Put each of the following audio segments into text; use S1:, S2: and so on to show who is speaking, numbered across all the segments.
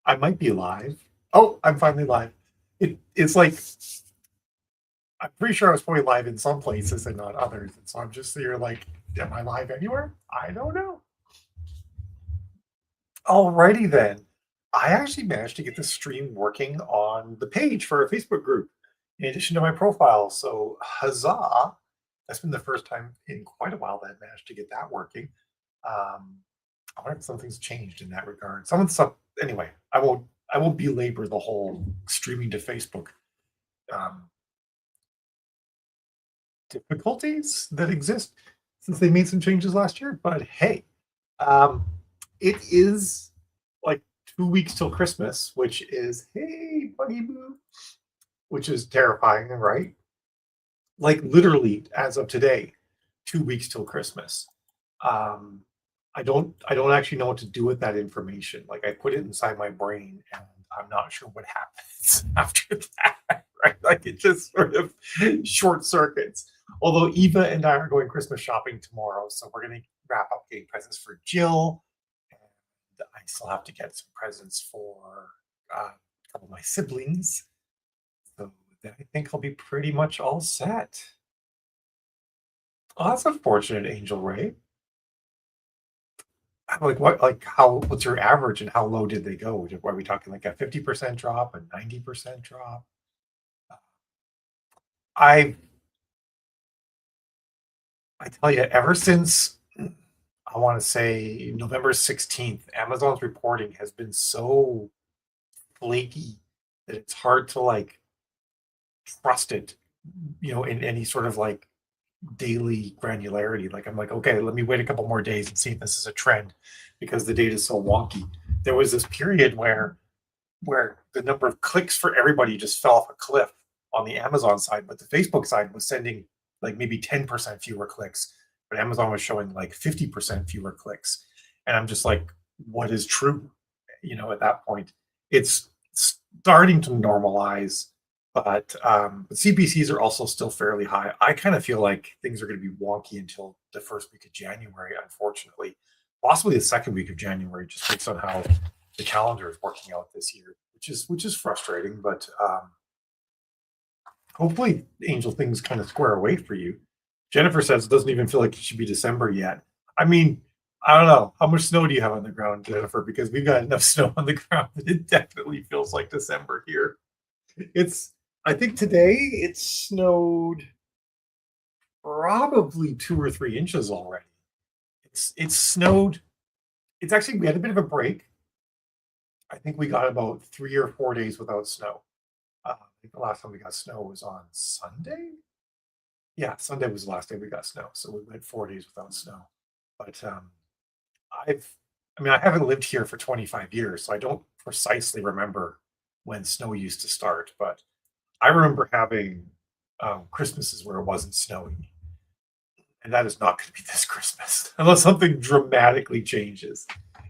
S1: I might be live. Oh, I'm finally live. It's like I'm pretty sure I was probably live in some places and not others. And so I'm just here like, am I live anywhere? I don't know. Alrighty then. I actually managed to get the stream working on the page for a Facebook group in addition to my profile. So huzzah. That's been the first time in quite a while that I managed to get that working. I wonder if something's changed in that regard. Some of the stuff, anyway. I won't belabor the whole streaming to Facebook um, difficulties that exist since they made some changes last year. But hey, um, it is like 2 weeks till Christmas, which is hey, buddy boo, which is terrifying, right? Like literally, as of today, 2 weeks till Christmas. Um, I don't actually know what to do with that information. Like I put it inside my brain and I'm not sure what happens after that. Right? Like it just sort of short circuits. Although Eva and I are going Christmas shopping tomorrow, so we're gonna wrap up getting presents for Jill. And I still have to get some presents for a couple of my siblings. So I think I'll be pretty much all set. Oh, that's unfortunate, Angel Ray. Like what? Like how? What's your average, and how low did they go? Are we talking like a 50% drop, a 90% drop? I I tell you, ever since I want to say November 16th, Amazon's reporting has been so flaky that it's hard to like trust it, in any sort of like daily granularity. Like I'm like, okay, let me wait a couple more days and see if this is a trend because the data is so wonky. There was this period where the number of clicks for everybody just fell off a cliff on the Amazon side, but the Facebook side was sending like maybe 10% fewer clicks, but Amazon was showing like 50% fewer clicks. And I'm just like, what is true? At that point, it's starting to normalize, but CPCs are also still fairly high. I kind of feel like things are going to be wonky until the first week of January, unfortunately, possibly the second week of January, just based on how the calendar is working out this year, which is frustrating. But hopefully, Angel, things kind of square away for you. Jennifer says it doesn't even feel like it should be December yet. I mean, I don't know. How much snow do you have on the ground, Jennifer? Because we've got enough snow on the ground that it definitely feels like December here. It's, I think today it snowed probably 2 or 3 inches already. It's snowed. It's actually, we had a bit of a break. I think we got about 3 or 4 days without snow. I think the last time we got snow was on Sunday. Yeah, Sunday was the last day we got snow, so we went 4 days without snow. But I've, I mean, I haven't lived here for 25 years, so I don't precisely remember when snow used to start. But I remember having Christmases where it wasn't snowing, and that is not going to be this Christmas unless something dramatically changes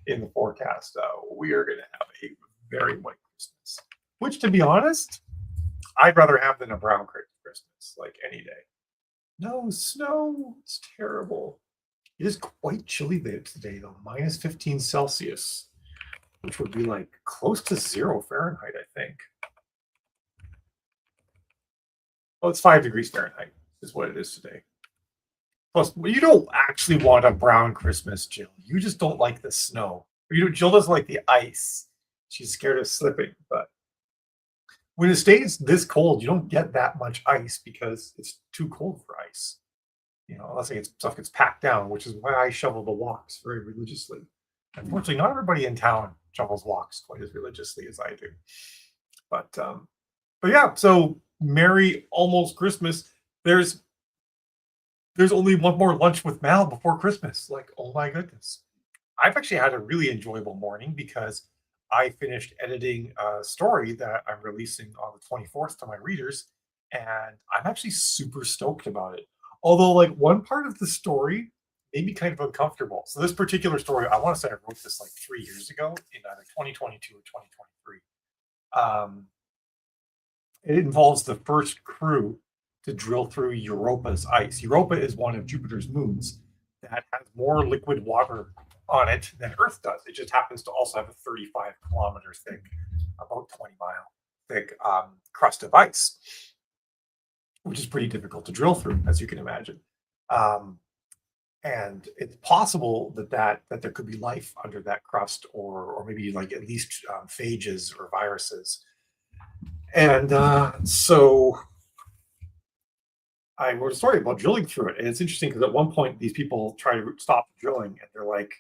S1: in the forecast. We are going to have a very white Christmas, which, to be honest, I'd rather have than a brown Christmas, like any day. No snow. It's terrible. It is quite chilly there today, though. Minus 15 Celsius, which would be like close to 0 Fahrenheit, I think. Oh, it's 5 degrees Fahrenheit, is what it is today. Plus, you don't actually want a brown Christmas, Jill. You just don't like the snow. Jill doesn't like the ice. She's scared of slipping. But when it stays this cold, you don't get that much ice because it's too cold for ice. Unless stuff gets packed down, which is why I shovel the walks very religiously. Unfortunately, not everybody in town shovels walks quite as religiously as I do. But yeah, so Merry almost Christmas. There's only one more lunch with Mal before Christmas. Like, oh my goodness. I've actually had a really enjoyable morning because I finished editing a story that I'm releasing on the 24th to my readers, and I'm actually super stoked about it. Although, like, one part of the story made me kind of uncomfortable. So this particular story, I want to say I wrote this like 3 years ago in either 2022 or 2023. It involves the first crew to drill through Europa's ice. Europa is one of Jupiter's moons that has more liquid water on it than Earth does. It just happens to also have a 35-kilometer thick, about 20-mile thick crust of ice, which is pretty difficult to drill through, as you can imagine. Um, and it's possible that there could be life under that crust, or maybe like at least phages or viruses. And so I wrote a story about drilling through it, and it's interesting because at one point these people try to stop the drilling, and they're like,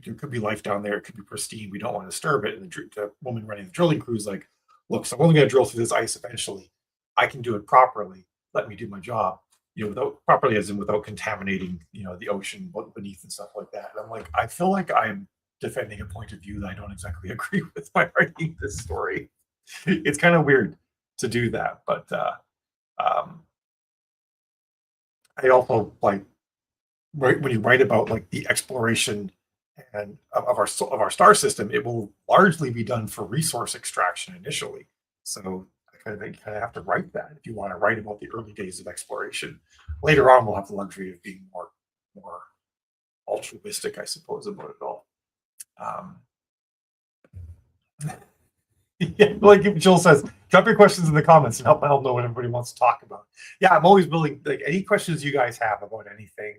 S1: there could be life down there. It could be pristine. We don't want to disturb it. And the woman running the drilling crew is like, look, so I'm only going to drill through this ice eventually. I can do it properly. Let me do my job. Without properly, as in without contaminating, the ocean beneath and stuff like that. And I'm like, I feel like I'm defending a point of view that I don't exactly agree with by writing this story. It's kind of weird to do that, but um, I also like when you write about like the exploration and of our star system, it will largely be done for resource extraction initially. So I kind of think you kind of have to write that if you want to write about the early days of exploration. Later on, we'll have the luxury of being more altruistic, I suppose, about it all. Um, yeah, like Jill says, drop your questions in the comments and help know what everybody wants to talk about. Yeah, I'm always willing. Like any questions you guys have about anything,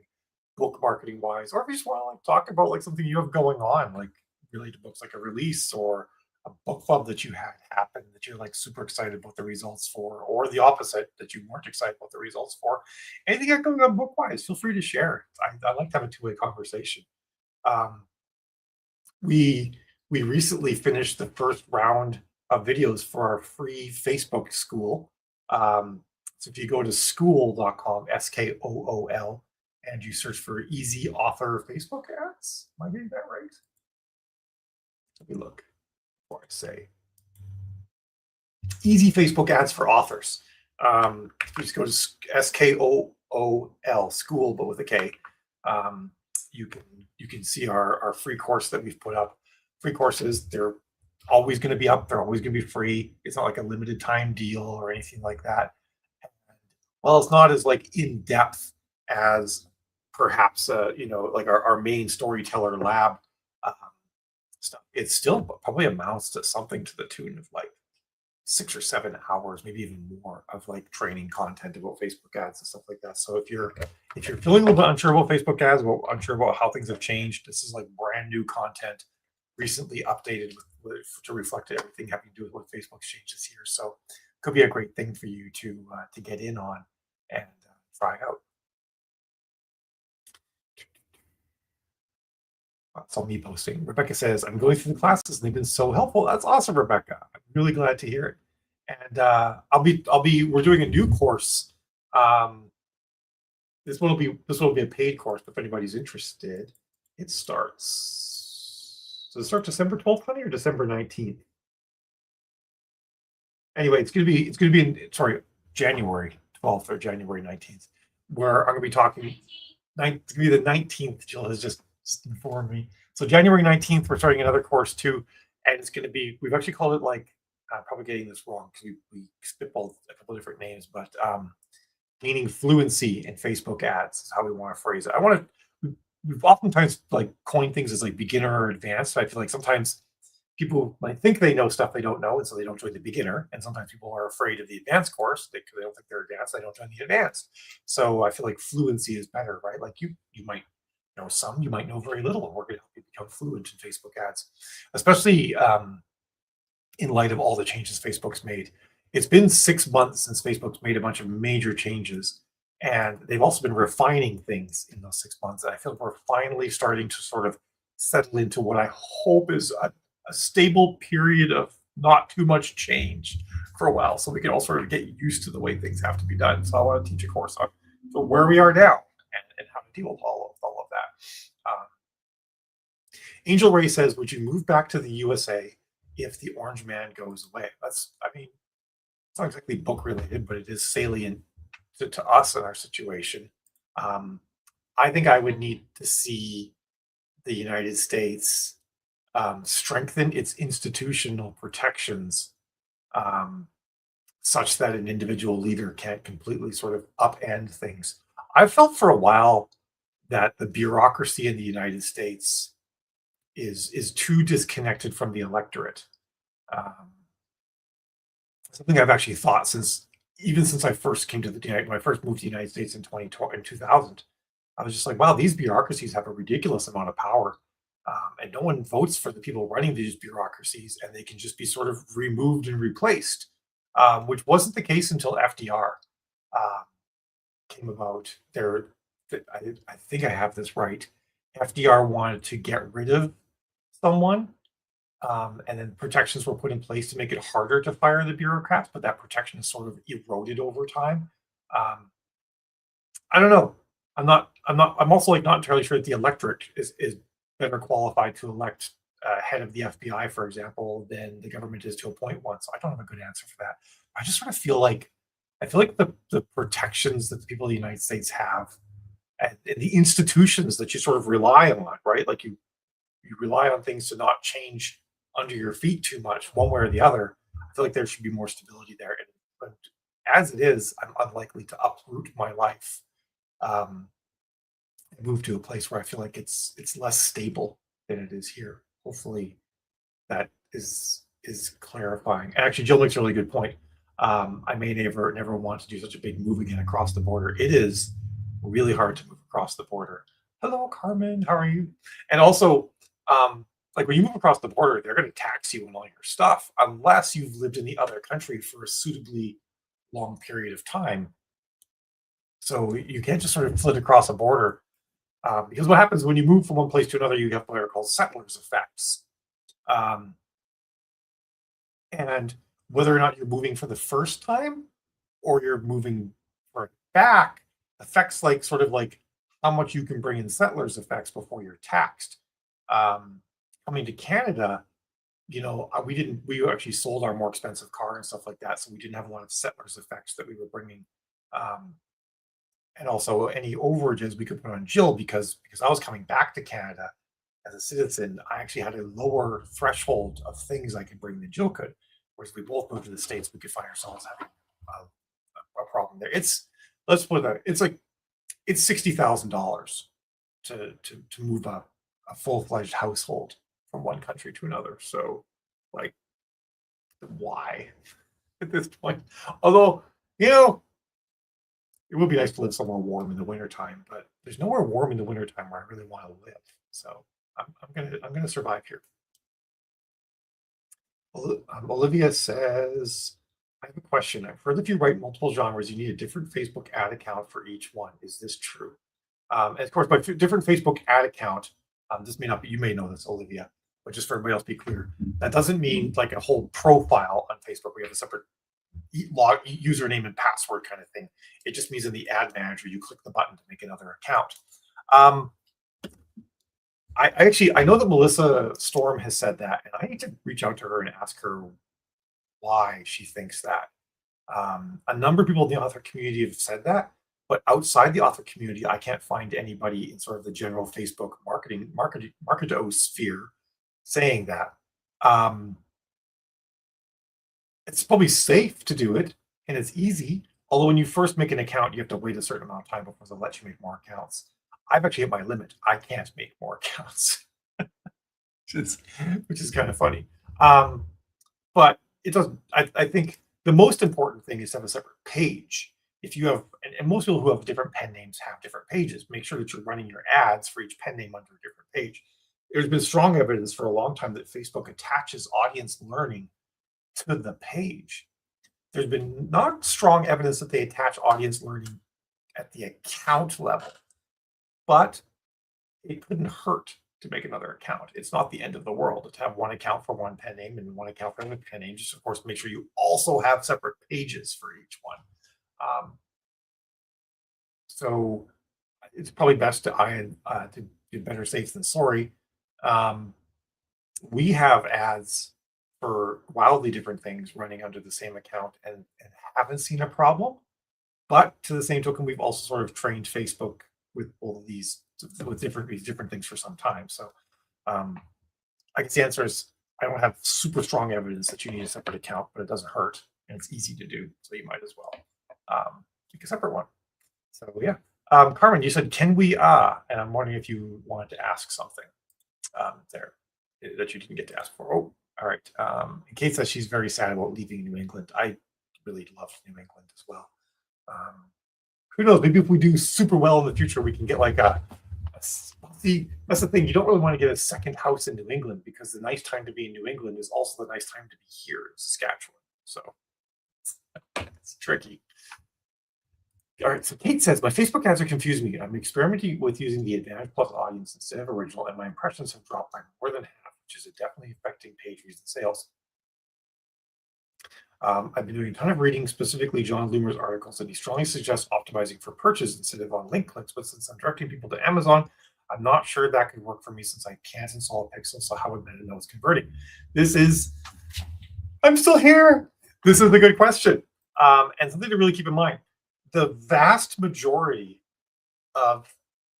S1: book marketing wise, or if you just want to like talk about like something you have going on, like related to books, like a release or a book club that you had happen that you're like super excited about the results for, or the opposite that you weren't excited about the results for. Anything got going on book wise, feel free to share. I like to have a two-way conversation. Um, we we recently finished the first round of videos for our free Facebook school. So if you go to school.com, SKOOL, and you search for Easy Author Facebook ads, am I getting that right? Let me look before I say Easy Facebook ads for authors. You just go to SKOOL, school, but with a K. Um, you can see our free course that we've put up. Free courses, they're always going to be up. They're always going to be free. It's not like a limited time deal or anything like that. Well, it's not as like in depth as perhaps like our main storyteller lab um, stuff. It still probably amounts to something to the tune of like 6 or 7 hours, maybe even more, of like training content about Facebook ads and stuff like that. So if you're feeling a little bit unsure about Facebook ads, unsure about how things have changed, this is like brand new content, recently updated to reflect everything having to do with what Facebook's changed this year. So could be a great thing for you to get in on and try out. That's all me posting. Rebecca says, I'm going through the classes and they've been so helpful. That's awesome, Rebecca. I'm really glad to hear it. And we're doing a new course. This will be a paid course, but if anybody's interested, it starts. Does it start December 12th, honey, or December 19th? Anyway, it's gonna be sorry, January 12th or January 19th, where I'm gonna be talking. It's gonna be the 19th. Jill has just informed me. So January 19th, we're starting another course too, and it's gonna be. We've actually called it like. I'm probably getting this wrong because we spitballed a couple of different names, but meaning fluency in Facebook ads is how we want to phrase it. I want to. We've oftentimes like coined things as like beginner or advanced. So I feel like sometimes people might think they know stuff they don't know, and so they don't join the beginner. And sometimes people are afraid of the advanced course. They don't think they're advanced. They don't join the advanced. So I feel like fluency is better, right? Like you might know some, you might know very little, and we're going to help you become fluent in Facebook ads, especially in light of all the changes Facebook's made. It's been 6 months since Facebook's made a bunch of major changes, and they've also been refining things in those 6 months. And I feel like we're finally starting to sort of settle into what I hope is a stable period of not too much change for a while, so we can all sort of get used to the way things have to be done. So I want to teach a course on where we are now and how to deal with all of that. Angel Ray says, "Would you move back to the USA if the Orange Man goes away?" I mean, it's not exactly book related, but it is salient to us and our situation. Um, I think I would need to see the United States strengthen its institutional protections um, such that an individual leader can't completely sort of upend things. I've felt for a while that the bureaucracy in the United States is too disconnected from the electorate. Um, Something I've actually thought since even since I first came to the United when I first moved to the United States in 2012 in 2000. I was just like, wow, these bureaucracies have a ridiculous amount of power. And no one votes for the people running these bureaucracies, and they can just be sort of removed and replaced, which wasn't the case until FDR uh, came about. I think I have this right. FDR wanted to get rid of someone, and then protections were put in place to make it harder to fire the bureaucrats, but that protection has sort of eroded over time. Um, I don't know. I'm also like not entirely sure that the electorate is better qualified to elect head of the FBI, for example, than the government is to appoint one. So I don't have a good answer for that. I just sort of feel like the protections that the people of the United States have and the institutions that you sort of rely on, right? Like you rely on things to not change under your feet too much, one way or the other. I feel like there should be more stability there. And but as it is, I'm unlikely to uproot my life, um, and move to a place where I feel like it's less stable than it is here. Hopefully, that is clarifying. And actually, Jill makes a really good point. I may never want to do such a big move again across the border. It is really hard to move across the border. Hello, Carmen. How are you? And also, like when you move across the border, they're going to tax you on all your stuff unless you've lived in the other country for a suitably long period of time. So you can't just sort of flit across a border, because what happens when you move from one place to another, you have what are called settlers effects. Um, and whether or not you're moving for the first time or you're moving for back affects like sort of like how much you can bring in settlers effects before you're taxed. Um, Coming to Canada, we actually sold our more expensive car and stuff like that, so we didn't have a lot of settlers effects that we were bringing. Um, and also any overages we could put on Jill because I was coming back to Canada as a citizen. I actually had a lower threshold of things I could bring than Jill could. Whereas if we both moved to the States, we could find ourselves having a problem there. Let's put it, it's like it's $60,000 to move a full fledged household from one country to another. So, like, why at this point? Although, you know, it would be nice to live somewhere warm in the wintertime, but there's nowhere warm in the wintertime where I really want to live. So I'm gonna survive here. Olivia says, I have a question. I've heard if you write multiple genres, you need a different Facebook ad account for each one. Is this true? And of course, by different Facebook ad account, this may not be, you may know this, Olivia, but just for everybody else to be clear, that doesn't mean like a whole profile on Facebook. We have a separate log username and password kind of thing. It just means in the ad manager, you click the button to make another account. Um, I know that Melissa Storm has said that, and I need to reach out to her and ask her why she thinks that. A number of people in the author community have said that, but outside the author community, I can't find anybody in sort of the general Facebook marketo sphere saying that. Um, it's probably safe to do it and it's easy. Although when you first make an account, you have to wait a certain amount of time before they'll let you make more accounts. I've actually hit my limit. I can't make more accounts, which is which is kind of funny. Um, but it doesn't. I think the most important thing is to have a separate page. If you have, and most people who have different pen names have different pages. Make sure that you're running your ads for each pen name under a different page. There's been strong evidence for a long time that Facebook attaches audience learning to the page. There's been not strong evidence that they attach audience learning at the account level, but it couldn't hurt to make another account. It's not the end of the world to have one account for one pen name and one account for another pen name. Just of course, make sure you also have separate pages for each one. Um, so it's probably best to do better safe than sorry. Um, we have ads for wildly different things running under the same account and haven't seen a problem. But to the same token, we've also sort of trained Facebook with all of these different things for some time. So um, I guess the answer is I don't have super strong evidence that you need a separate account, but it doesn't hurt and it's easy to do. So you might as well make a separate one. So yeah. Carmen, you said, "Can we, and I'm wondering if you wanted to ask something, there, that you didn't get to ask for. Oh, all right. Kate says she's very sad about leaving New England. I really love New England as well. Um, who knows? Maybe if we do super well in the future, we can get like see, that's the thing. You don't really want to get a second house in New England because the nice time to be in New England is also the nice time to be here in Saskatchewan. So it's tricky. All right, so Kate says, my Facebook ads are confusing me. I'm experimenting with using the Advantage Plus audience instead of original, and my impressions have dropped by more than half, which is definitely affecting page views and sales. I've been doing a ton of reading, specifically John Loomer's articles, and he strongly suggests optimizing for purchase instead of on link clicks. But since I'm directing people to Amazon, I'm not sure that could work for me since I can't install a pixel. So how would Meta know it's converting? This is, I'm still here. This is a good question. And something to really keep in mind. The vast majority of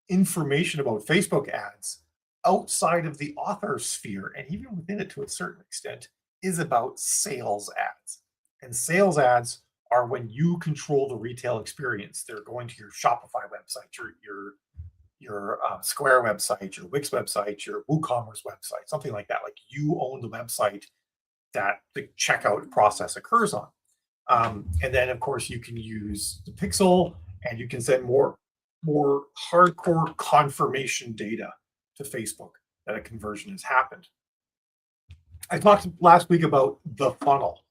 S1: information about Facebook ads outside of the author sphere, and even within it to a certain extent, is about sales ads. And sales ads are when you control the retail experience. They're going to your Shopify website, your Square website, your Wix website, your WooCommerce website, something like that. Like you own the website that the checkout process occurs on. And then, of course, you can use the pixel, and you can send more hardcore confirmation data to Facebook that a conversion has happened. I talked last week about the funnel.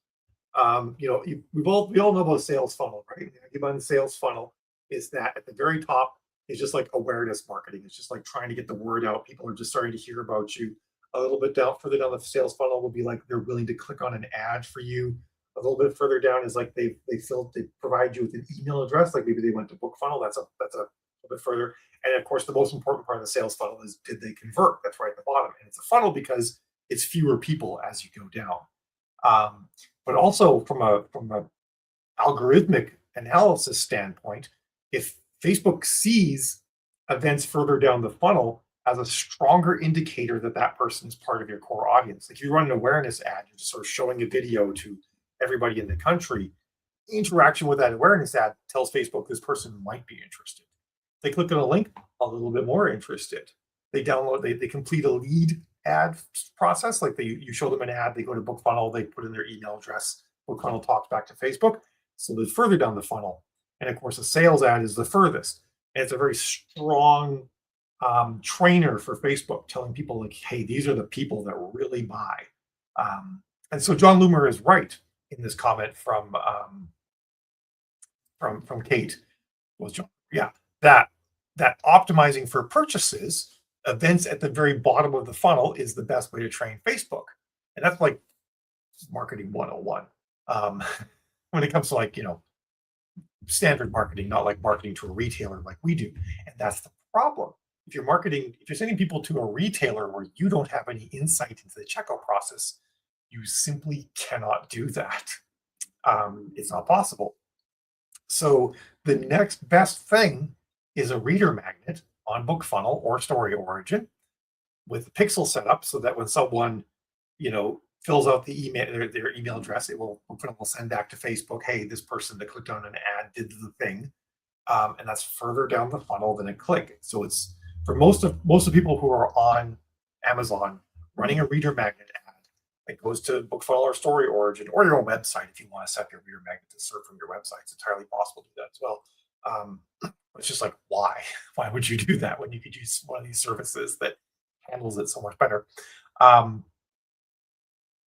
S1: We all know about sales funnel, right? You the sales funnel is that at the very top is just like awareness marketing. It's just like trying to get the word out. People are just starting to hear about you. A little bit down further down the sales funnel will be like they're willing to click on an ad for you. A little bit further down is like they provide you with an email address, like maybe they went to BookFunnel. That's a little bit further. And of course, the most important part of the sales funnel is did they convert? That's right at the bottom. And it's a funnel because it's fewer people as you go down. But also from a algorithmic analysis standpoint, if Facebook sees events further down the funnel as a stronger indicator that that person is part of your core audience. Like you run an awareness ad, you're just sort of showing a video to everybody in the country. Interaction with that awareness ad tells Facebook this person might be interested. They click on a link, a little bit more interested. They download, they complete a lead ad process. Like you show them an ad, they go to BookFunnel, they put in their email address, BookFunnel talks back to Facebook. So they're further down the funnel. And of course, a sales ad is the furthest. And it's a very strong trainer for Facebook, telling people like, hey, these are the people that really buy. And so John Loomer is right in this comment from Kate. Was John? Yeah, that optimizing for purchases, events at the very bottom of the funnel is the best way to train Facebook, and that's like marketing 101. When it comes to like standard marketing, not like marketing to a retailer like we do, and that's the problem. If you're sending people to a retailer where you don't have any insight into the checkout process, you simply cannot do that. It's not possible. So the next best thing is a reader magnet on BookFunnel or Story Origin with the pixel set up so that when someone, fills out the email, their email address, BookFunnel will send back to Facebook, hey, this person that clicked on an ad did the thing. And that's further down the funnel than a click. So it's for most of people who are on Amazon running a reader magnet ad that goes to BookFunnel or Story Origin or your own website. If you want to set up your reader magnet to serve from your website, it's entirely possible to do that as well. It's just like, why? Why would you do that when you could use one of these services that handles it so much better?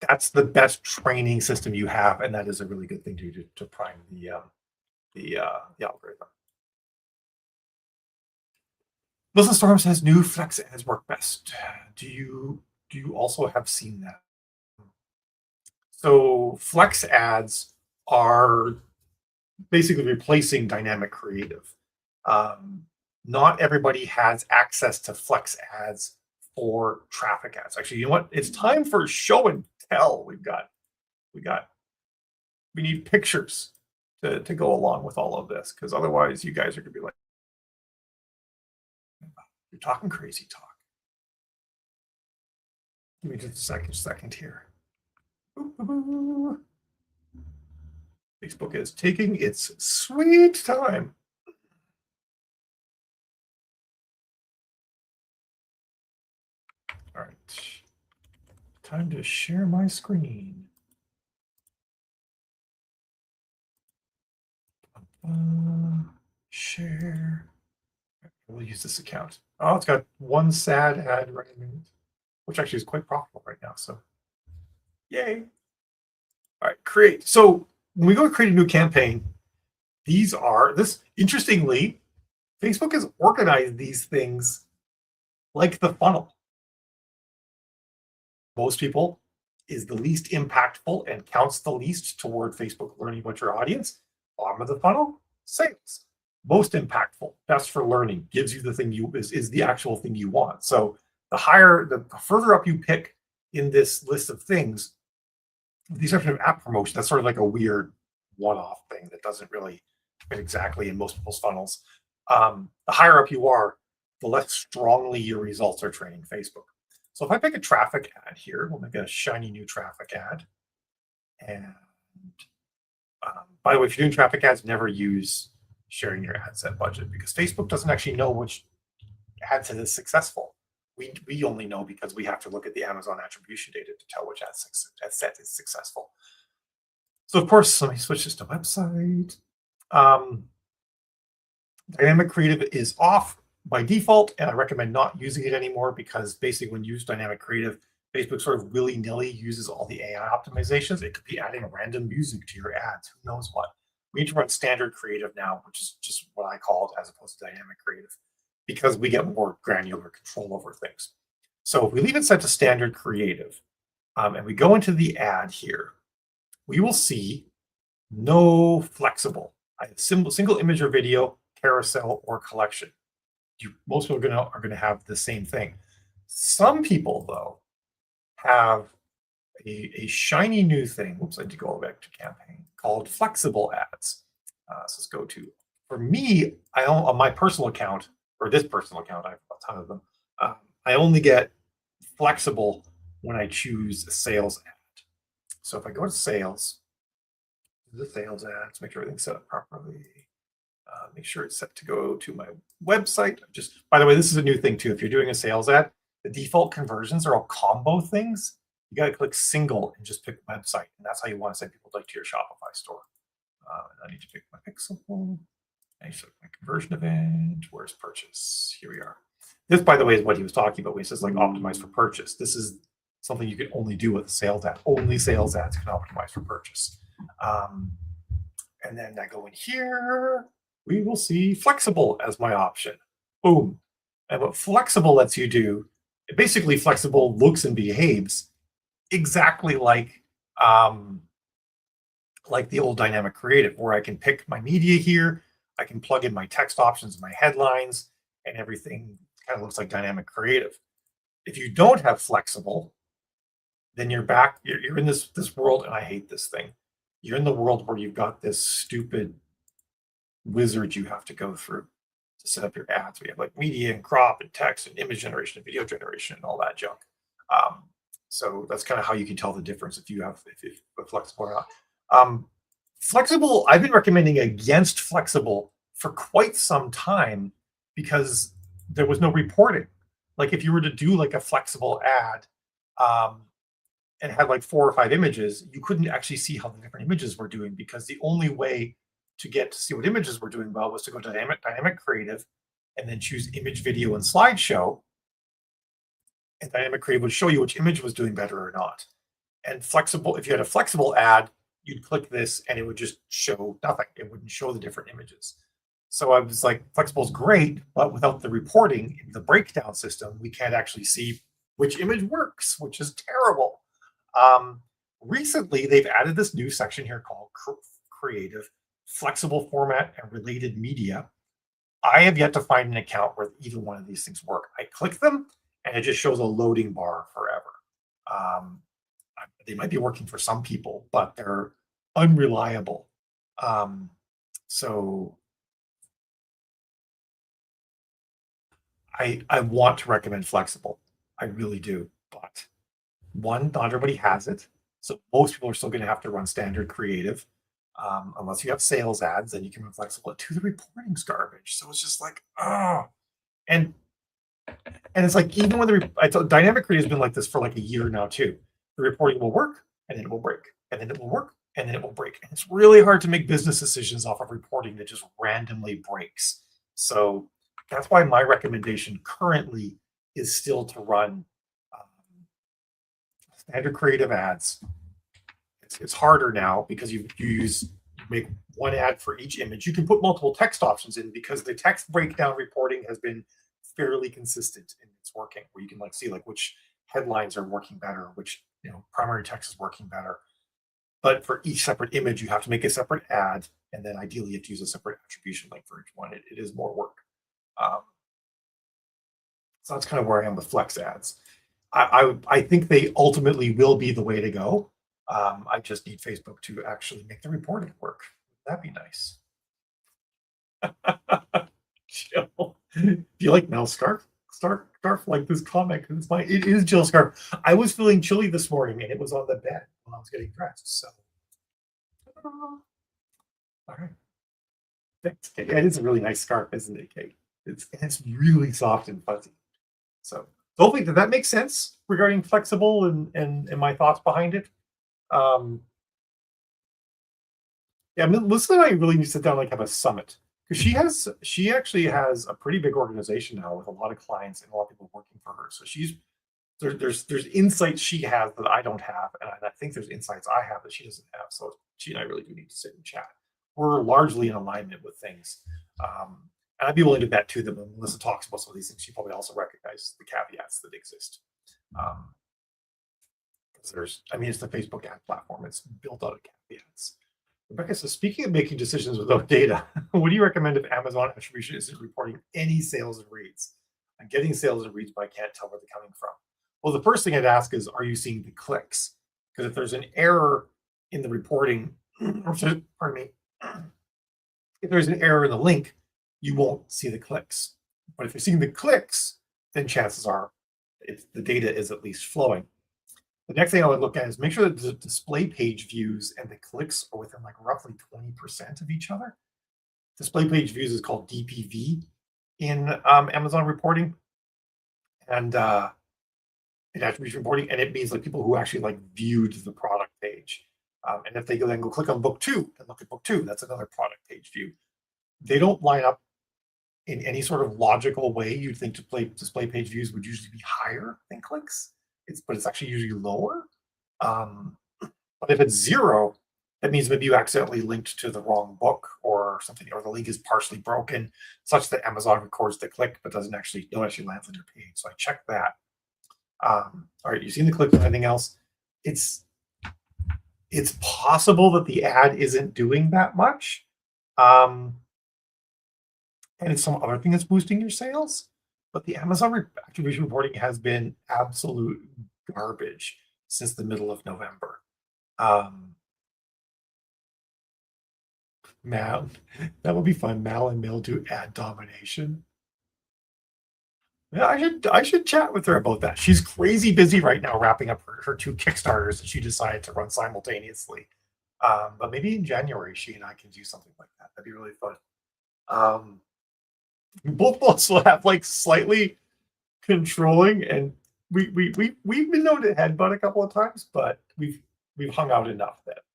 S1: That's the best training system you have, and that is a really good thing to prime the algorithm. Listen Storm says new flex ads work best. Do you also have seen that? So flex ads are basically replacing dynamic creative. Not everybody has access to flex ads for traffic ads. Actually, you know what? It's time for show and tell. We need pictures to go along with all of this, because otherwise you guys are gonna be like, you're talking crazy talk. Give me just a second here. Facebook is taking its sweet time. Time to share my screen. Share. We'll use this account. Oh, it's got one sad ad right in it, which actually is quite profitable right now. So, yay. All right, create. So when we go to create a new campaign, interestingly, Facebook has organized these things like the funnel. Most people is the least impactful and counts the least toward Facebook learning about your audience. Bottom of the funnel, sales. Most impactful, best for learning, gives you the thing is the actual thing you want. So the further up you pick in this list of things, with the exception of app promotion, that's sort of like a weird one-off thing that doesn't really fit exactly in most people's funnels. The higher up you are, the less strongly your results are training Facebook. So if I pick a traffic ad here, we'll make a shiny new traffic ad. And by the way, if you're doing traffic ads, never use sharing your ad set budget because Facebook doesn't actually know which ad set is successful. We only know because we have to look at the Amazon attribution data to tell which ad set is successful. So of course, let me switch this to website. Dynamic creative is off by default, and I recommend not using it anymore because basically when you use dynamic creative, Facebook sort of willy-nilly uses all the AI optimizations. It could be adding random music to your ads. Who knows what? We need to run standard creative now, which is just what I call it as opposed to dynamic creative, because we get more granular control over things. So if we leave it set to standard creative, and we go into the ad here, we will see no flexible, single image or video, carousel, or collection. Most people are going to have the same thing. Some people, though, have a shiny new thing. Oops, I need to go back to campaign called flexible ads. So let's go to, for me, on my personal account, or this personal account, I have a ton of them. I only get flexible when I choose a sales ad. So if I go to sales, the sales ads, make sure everything's set up properly. Make sure it's set to go to my website. Just, by the way, this is a new thing too. If you're doing a sales ad, the default conversions are all combo things. You got to click single and just pick website. And that's how you want to send people to your Shopify store. I need to pick my pixel. I need to pick my conversion event. Where's purchase? Here we are. This, by the way, is what he was talking about when he says like optimize for purchase. This is something you can only do with a sales ad. Only sales ads can optimize for purchase. And then I go in here. We will see flexible as my option. Boom. And what flexible lets you do, basically flexible looks and behaves exactly like the old dynamic creative, where I can pick my media here, I can plug in my text options, my headlines, and everything kind of looks like dynamic creative. If you don't have flexible, then you're in this world, and I hate this thing. You're in the world where you've got this stupid wizard you have to go through to set up your ads. We have like media and crop and text and image generation and video generation and all that junk. So that's kind of how you can tell the difference if you're flexible or not. Flexible, I've been recommending against flexible for quite some time because there was no reporting. Like if you were to do like a flexible ad and had like 4 or 5 images, you couldn't actually see how the different images were doing because the only way to get to see what images were doing well was to go to dynamic creative and then choose image, video, and slideshow. And dynamic creative would show you which image was doing better or not. And flexible, if you had a flexible ad, you'd click this and it would just show nothing. It wouldn't show the different images. So I was like, flexible is great, but without the reporting in the breakdown system, we can't actually see which image works, which is terrible. Recently, they've added this new section here called creative, flexible format, and related media. I have yet to find an account where either one of these things work. I click them and it just shows a loading bar forever. They might be working for some people, but they're unreliable. So I want to recommend flexible. I really do. But one, not everybody has it. So most people are still going to have to run standard creative. Unless you have sales ads, then you can run flexible. To the reporting's garbage. So it's just like, oh. And it's like, even when dynamic creative has been like this for like a year now too. the reporting will work, and then it will break, and then it will work, and then it will break. And it's really hard to make business decisions off of reporting that just randomly breaks. So that's why my recommendation currently is still to run standard creative ads. It's harder now because you make one ad for each image. You can put multiple text options in because the text breakdown reporting has been fairly consistent and it's working. Where you can see which headlines are working better, which primary text is working better. But for each separate image, you have to make a separate ad, and then ideally you have to use a separate attribution link for each one. It is more work. So that's kind of where I am with Flex ads. I think they ultimately will be the way to go. I just need Facebook to actually make the reporting work. That'd be nice. Jill, do you like Mel Scarf? Scarf like this comic? It is Jill Scarf. I was feeling chilly this morning, and it was on the bed when I was getting dressed. So, all right. It is a really nice scarf, isn't it, Kate? It's really soft and fuzzy. So hopefully, did that make sense regarding flexible and my thoughts behind it? Yeah, Melissa and I really need to sit down and have a summit because she actually has a pretty big organization now with a lot of clients and a lot of people working for her. So there's insights she has that I don't have, and I think there's insights I have that she doesn't have. So she and I really do need to sit and chat. We're largely in alignment with things. And I'd be willing to bet too that when Melissa talks about some of these things, she probably also recognizes the caveats that exist. It's the Facebook ad platform. It's built out of caveats. Rebecca says, speaking of making decisions without data, what do you recommend if Amazon attribution isn't reporting any sales and reads? I'm getting sales and reads, but I can't tell where they're coming from. Well, the first thing I'd ask is, are you seeing the clicks? Because if there's an error in the reporting, pardon me, if there's an error in the link, you won't see the clicks. But if you're seeing the clicks, then chances are the data is at least flowing. The next thing I would look at is make sure that the display page views and the clicks are within roughly 20% of each other. Display page views is called DPV in Amazon reporting and in attribution reporting, and it means people who actually viewed the product page. And if they then go click on book 2 and look at book 2, that's another product page view. They don't line up in any sort of logical way. You'd think display page views would usually be higher than clicks. But it's actually usually lower. But if it's 0, that means maybe you accidentally linked to the wrong book or something, or the link is partially broken, such that Amazon records the click but doesn't actually lands on your page. So I check that. All right, you've seen the click. Anything else? It's possible that the ad isn't doing that much, and it's some other thing that's boosting your sales. But the Amazon attribution reporting has been absolute garbage since the middle of November. Mal, that would be fun. Mal and Mill do ad domination. Yeah, I should chat with her about that. She's crazy busy right now wrapping up her 2 Kickstarters that she decided to run simultaneously. But maybe in January she and I can do something like that. That'd be really fun. Both also have slightly controlling, and we've been known to headbutt a couple of times, but we've hung out enough that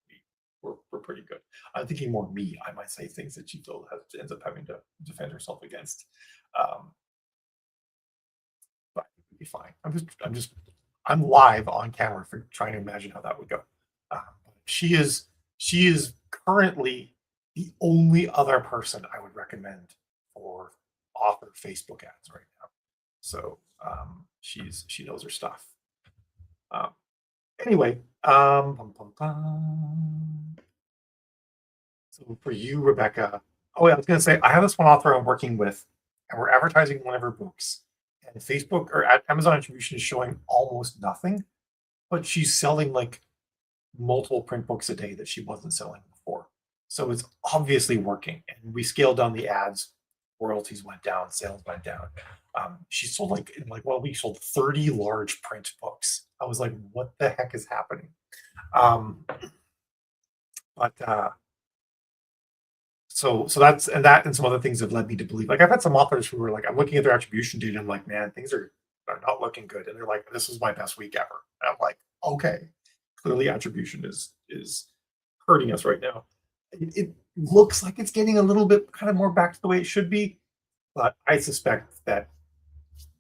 S1: we're pretty good. I'm thinking more me. I might say things that she still ends up having to defend herself against. But it'll be fine. I'm live on camera for trying to imagine how that would go. She is currently the only other person I would recommend for author Facebook ads right now. So she knows her stuff. Anyway, so for you, Rebecca, I was going to say I have this one author I'm working with, and we're advertising one of her books. And Facebook or Amazon attribution is showing almost nothing, but she's selling multiple print books a day that she wasn't selling before. So it's obviously working. And we scaled down the ads, royalties went down, sales went down. She sold in 1 week, sold 30 large print books. I was like, what the heck is happening? So that's and some other things have led me to believe. I've had some authors who were I'm looking at their attribution data. I'm like, man, things are not looking good. And they're like, this was my best week ever. And I'm like, okay. clearly attribution is hurting us right now. It looks like it's getting a little bit kind of more back to the way it should be, but I suspect that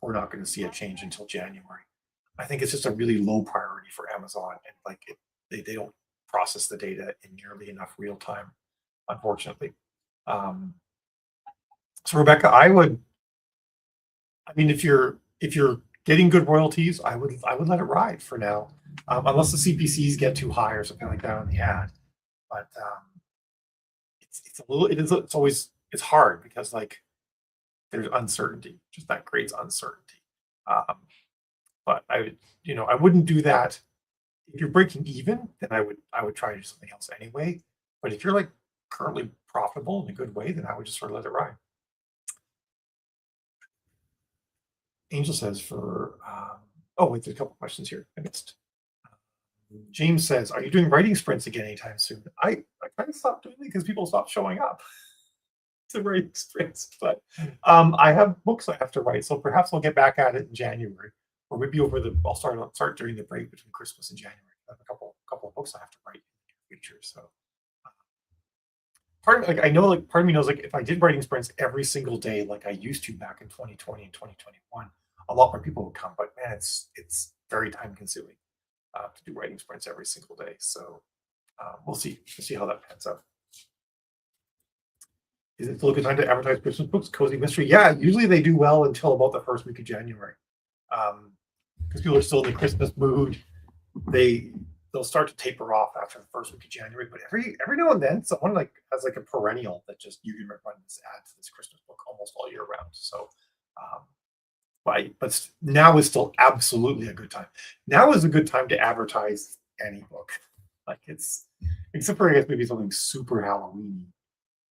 S1: we're not going to see a change until January. I think it's just a really low priority for Amazon, and like they don't process the data in nearly enough real time, unfortunately. Um, so Rebecca, I mean, if you're getting good royalties, I would let it ride for now, unless the CPCs get too high or something like that on the ad. But it's a little it is it's always it's hard because like there's uncertainty, just that creates uncertainty. Um, but I wouldn't do that if you're breaking even. Then I would try to do something else anyway. But if you're like currently profitable in a good way, then I would just sort of let it ride. Angel says for oh wait, there's a couple questions here I missed. James says, "Are you doing writing sprints again anytime soon?" I kind of stopped doing it because people stopped showing up to writing sprints. But I have books I have to write, so perhaps I'll get back at it in January, or maybe over the I'll start during the break between Christmas and January. I have a couple of books I have to write in the future. So part of, like I know like part of me knows like if I did writing sprints every single day like I used to back in 2020 and 2021, a lot more people would come. But man, it's very time consuming to do writing sprints every single day. So we'll see how that pans out. Is it still a good time to advertise Christmas books? Cozy mystery, yeah. Usually they do well until about the first week of January, because people are still in the Christmas mood. They they'll start to taper off after the first week of January. But every now and then, someone like has like a perennial that just you can run this ad to this Christmas book almost all year round. So, um, but now is still absolutely a good time. Now is a good time to advertise any book. Like it's except for I guess maybe something super Halloween.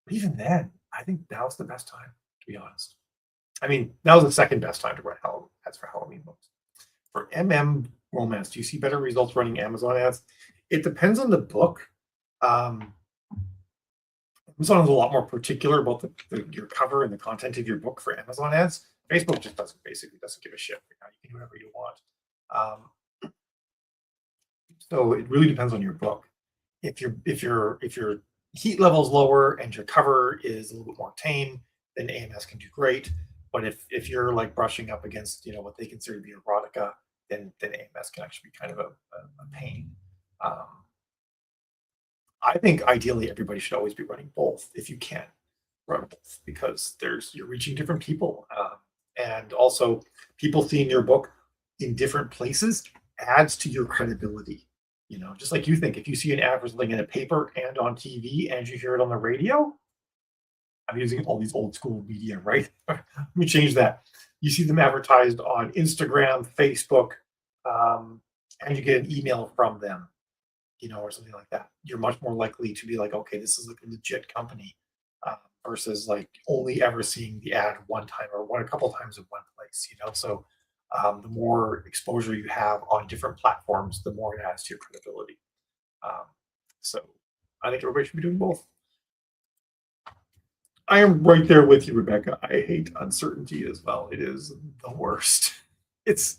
S1: But even then, I think now's the best time, to be honest. I mean, now's the second best time to run Halloween ads for Halloween books. For romance, do you see better results running Amazon ads? It depends on the book. Um, Amazon is a lot more particular about your cover and the content of your book for Amazon ads. Facebook just doesn't give a shit. You can do whatever you want. So it really depends on your book. If your heat level is lower and your cover is a little bit more tame, then AMS can do great. But if you're like brushing up against what they consider to be erotica, then AMS can actually be kind of a pain. Um, I think ideally everybody should always be running both if you can run both because you're reaching different people, and also people seeing your book in different places adds to your credibility. Just like you think if you see an ad for something in a paper and on TV and you hear it on the radio, I'm using all these old school media, right? Let me change that. You see them advertised on Instagram, Facebook, and you get an email from them, or something like that. You're much more likely to be like, okay, this is like a legit company, versus like only ever seeing the ad one time or a couple times in one place. So the more exposure you have on different platforms, the more it adds to your credibility. Um, so I think everybody should be doing both. I am right there with you, Rebecca. I hate uncertainty as well. It is the worst. It's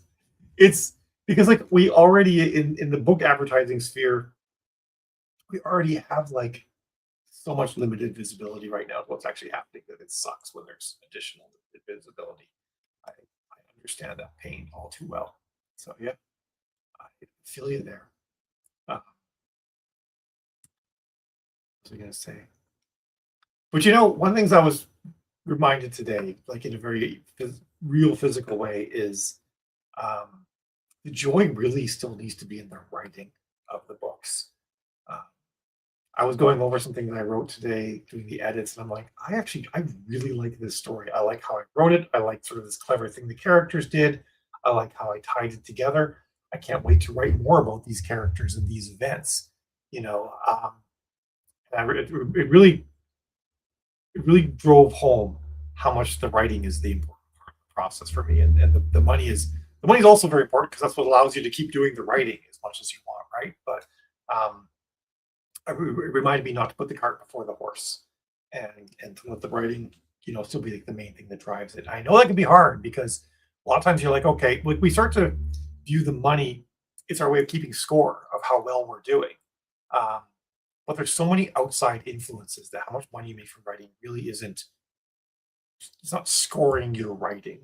S1: it's because like we already in the book advertising sphere, we already have like so much limited visibility right now to what's actually happening that it sucks when there's additional visibility. I understand that pain all too well. So yeah, I feel you there. What was I gonna say? But one of the things I was reminded today, like in a very real physical way, is um, the joy really still needs to be in the writing of the books. Uh, I was going over something that I wrote today, doing the edits, and I'm like, I really like this story. I like how I wrote it. I like sort of this clever thing the characters did. I like how I tied it together. I can't wait to write more about these characters and these events. And it really drove home how much the writing is the important part of the process for me, and the money is also very important because that's what allows you to keep doing the writing as much as you want, right? But um, it reminded me not to put the cart before the horse, and to let the writing, still be like the main thing that drives it. I know that can be hard because a lot of times you're like, okay, we start to view the money it's our way of keeping score of how well we're doing. Um, but there's so many outside influences that how much money you make from writing really isn't. It's not scoring your writing.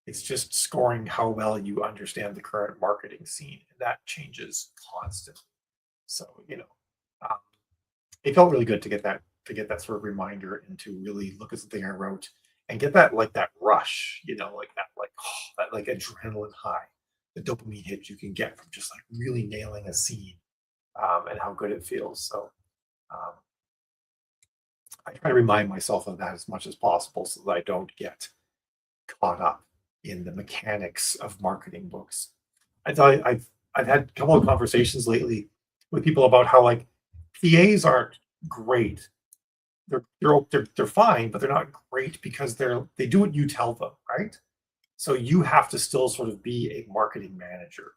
S1: It's just scoring how well you understand the current marketing scene, and that changes constantly. So, um, it felt really good to get that sort of reminder and to really look at something I wrote and get that like that rush, like that like that like adrenaline high, the dopamine hit you can get from just like really nailing a scene, and how good it feels. So um, I try to remind myself of that as much as possible so that I don't get caught up in the mechanics of marketing books. I thought I've had a couple of conversations lately with people about how like PAs aren't great. They're fine, but they're not great because they do what you tell them, right? So you have to still sort of be a marketing manager.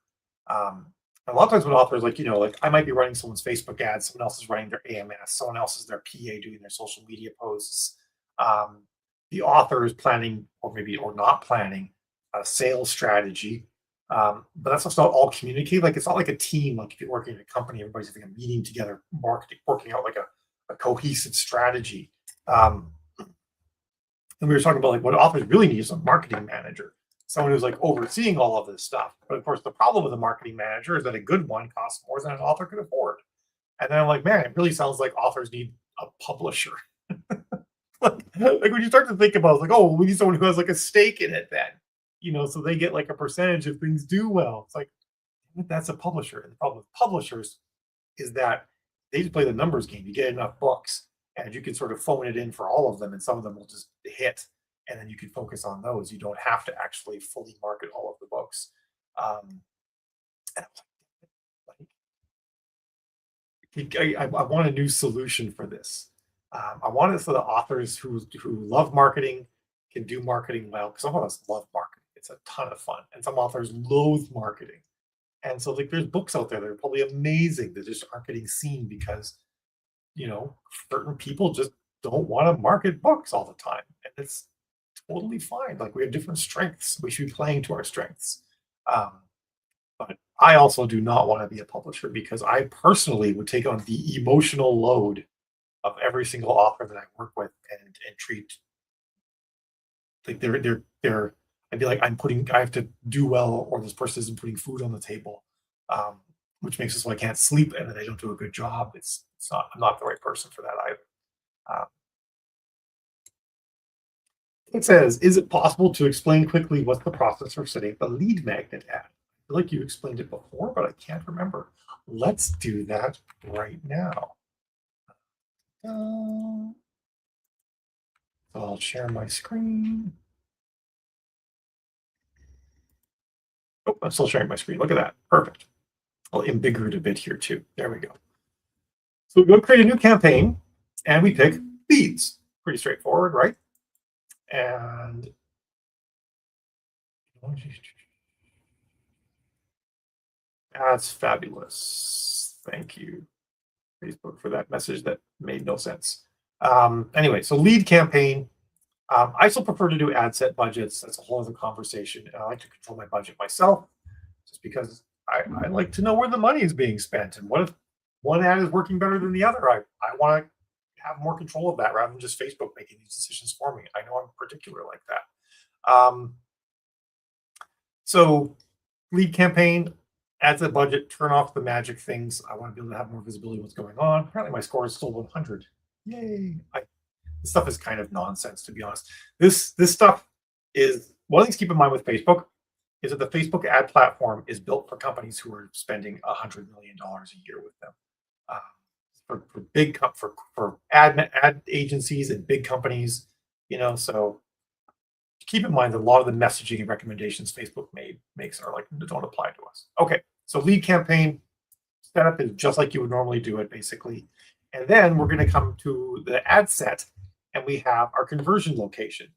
S1: Um, a lot of times with authors, like like I might be running someone's Facebook ads, someone else is running their AMS, someone else is their PA doing their social media posts. Um, the author is planning, or maybe or not planning, a sales strategy. But that's also not all communicate. Like it's not like a team. Like if you're working in a company, everybody's having a meeting together, marketing, working out like a cohesive strategy. Um, and we were talking about like what authors really need is a marketing manager, someone who's like overseeing all of this stuff. But of course, the problem with a marketing manager is that a good one costs more than an author could afford. And then I'm like, man, it really sounds like authors need a publisher. Like when you start to think about it, like, oh, we need someone who has like a stake in it then, so they get like a percentage if things do well. It's like that's a publisher. And the problem with publishers is that they just play the numbers game. You get enough books, and you can sort of phone it in for all of them, and some of them will just hit, and then you can focus on those. You don't have to actually fully market all of the books. Um, and I want a new solution for this. I want it so that authors who love marketing can do marketing well. Because some of us love marketing; it's a ton of fun, and some authors loathe marketing. And so, like, there's books out there that are probably amazing that just aren't getting seen because you know, certain people just don't want to market books all the time. And it's totally fine. Like we have different strengths. We should be playing to our strengths. Um, but I also do not want to be a publisher because I personally would take on the emotional load of every single author that I work with and treat like they're I'd be like I have to do well or this person isn't putting food on the table. Um, which makes it so I can't sleep and then I don't do a good job. It's not I'm not the right person for that either. Uh, it says, is it possible to explain quickly what's the process for setting the lead magnet ad? I feel like you explained it before, but I can't remember. Let's do that right now. So I'll share my screen. Oh, I'm still sharing my screen. Look at that. Perfect. I'll embigger it a bit here too. There we go. So we go create a new campaign and we pick leads. Pretty straightforward, right? And that's fabulous. Thank you, Facebook, for that message that made no sense. Anyway, so lead campaign. I still prefer to do ad set budgets. That's a whole other conversation. I like to control my budget myself just because I like to know where the money is being spent. And what if one ad is working better than the other? I want to have more control of that rather than just Facebook making these decisions for me. I know I'm particular like that. So lead campaign, add to the budget, turn off the magic things. I want to be able to have more visibility of what's going on. Apparently my score is still 100. Yay. This stuff is kind of nonsense, to be honest. This stuff is one of the things to keep in mind with Facebook is that the Facebook ad platform is built for companies who are spending $100 million a year with them. Uh, for big for ad agencies and big companies, so keep in mind that a lot of the messaging and recommendations Facebook makes are like don't apply to us. Okay, so lead campaign setup is just like you would normally do it, basically. And then we're going to come to the ad set, and we have our conversion location.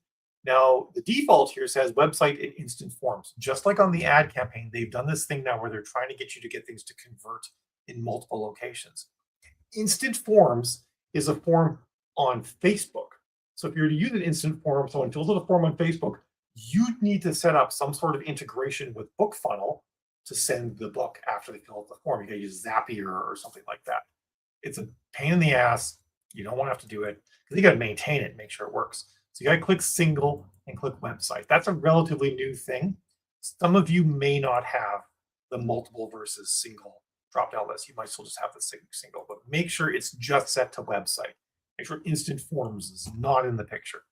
S1: Now, the default here says website and instant forms. Just like on the ad campaign, they've done this thing now where they're trying to get you to get things to convert in multiple locations. Instant forms is a form on Facebook. So if you're to use an instant form, someone fills out a form on Facebook, you'd need to set up some sort of integration with BookFunnel to send the book after they fill out the form. You gotta use Zapier or something like that. It's a pain in the ass. You don't want to have to do it because you got to maintain it and make sure it works. So you got to click single and click website. That's a relatively new thing. Some of you may not have the multiple versus single drop down list. You might still just have the single, but make sure it's just set to website. Make sure instant forms is not in the picture.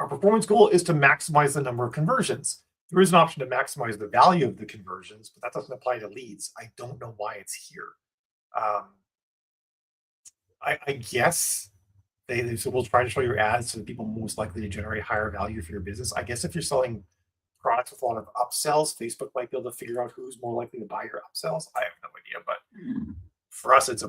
S1: Our performance goal is to maximize the number of conversions. There is an option to maximize the value of the conversions, but that doesn't apply to leads. I don't know why it's here. I guess so we'll try to show your ads to the people most likely to generate higher value for your business. I guess if you're selling products with a lot of upsells, Facebook might be able to figure out who's more likely to buy your upsells. I have no idea, but for us, it's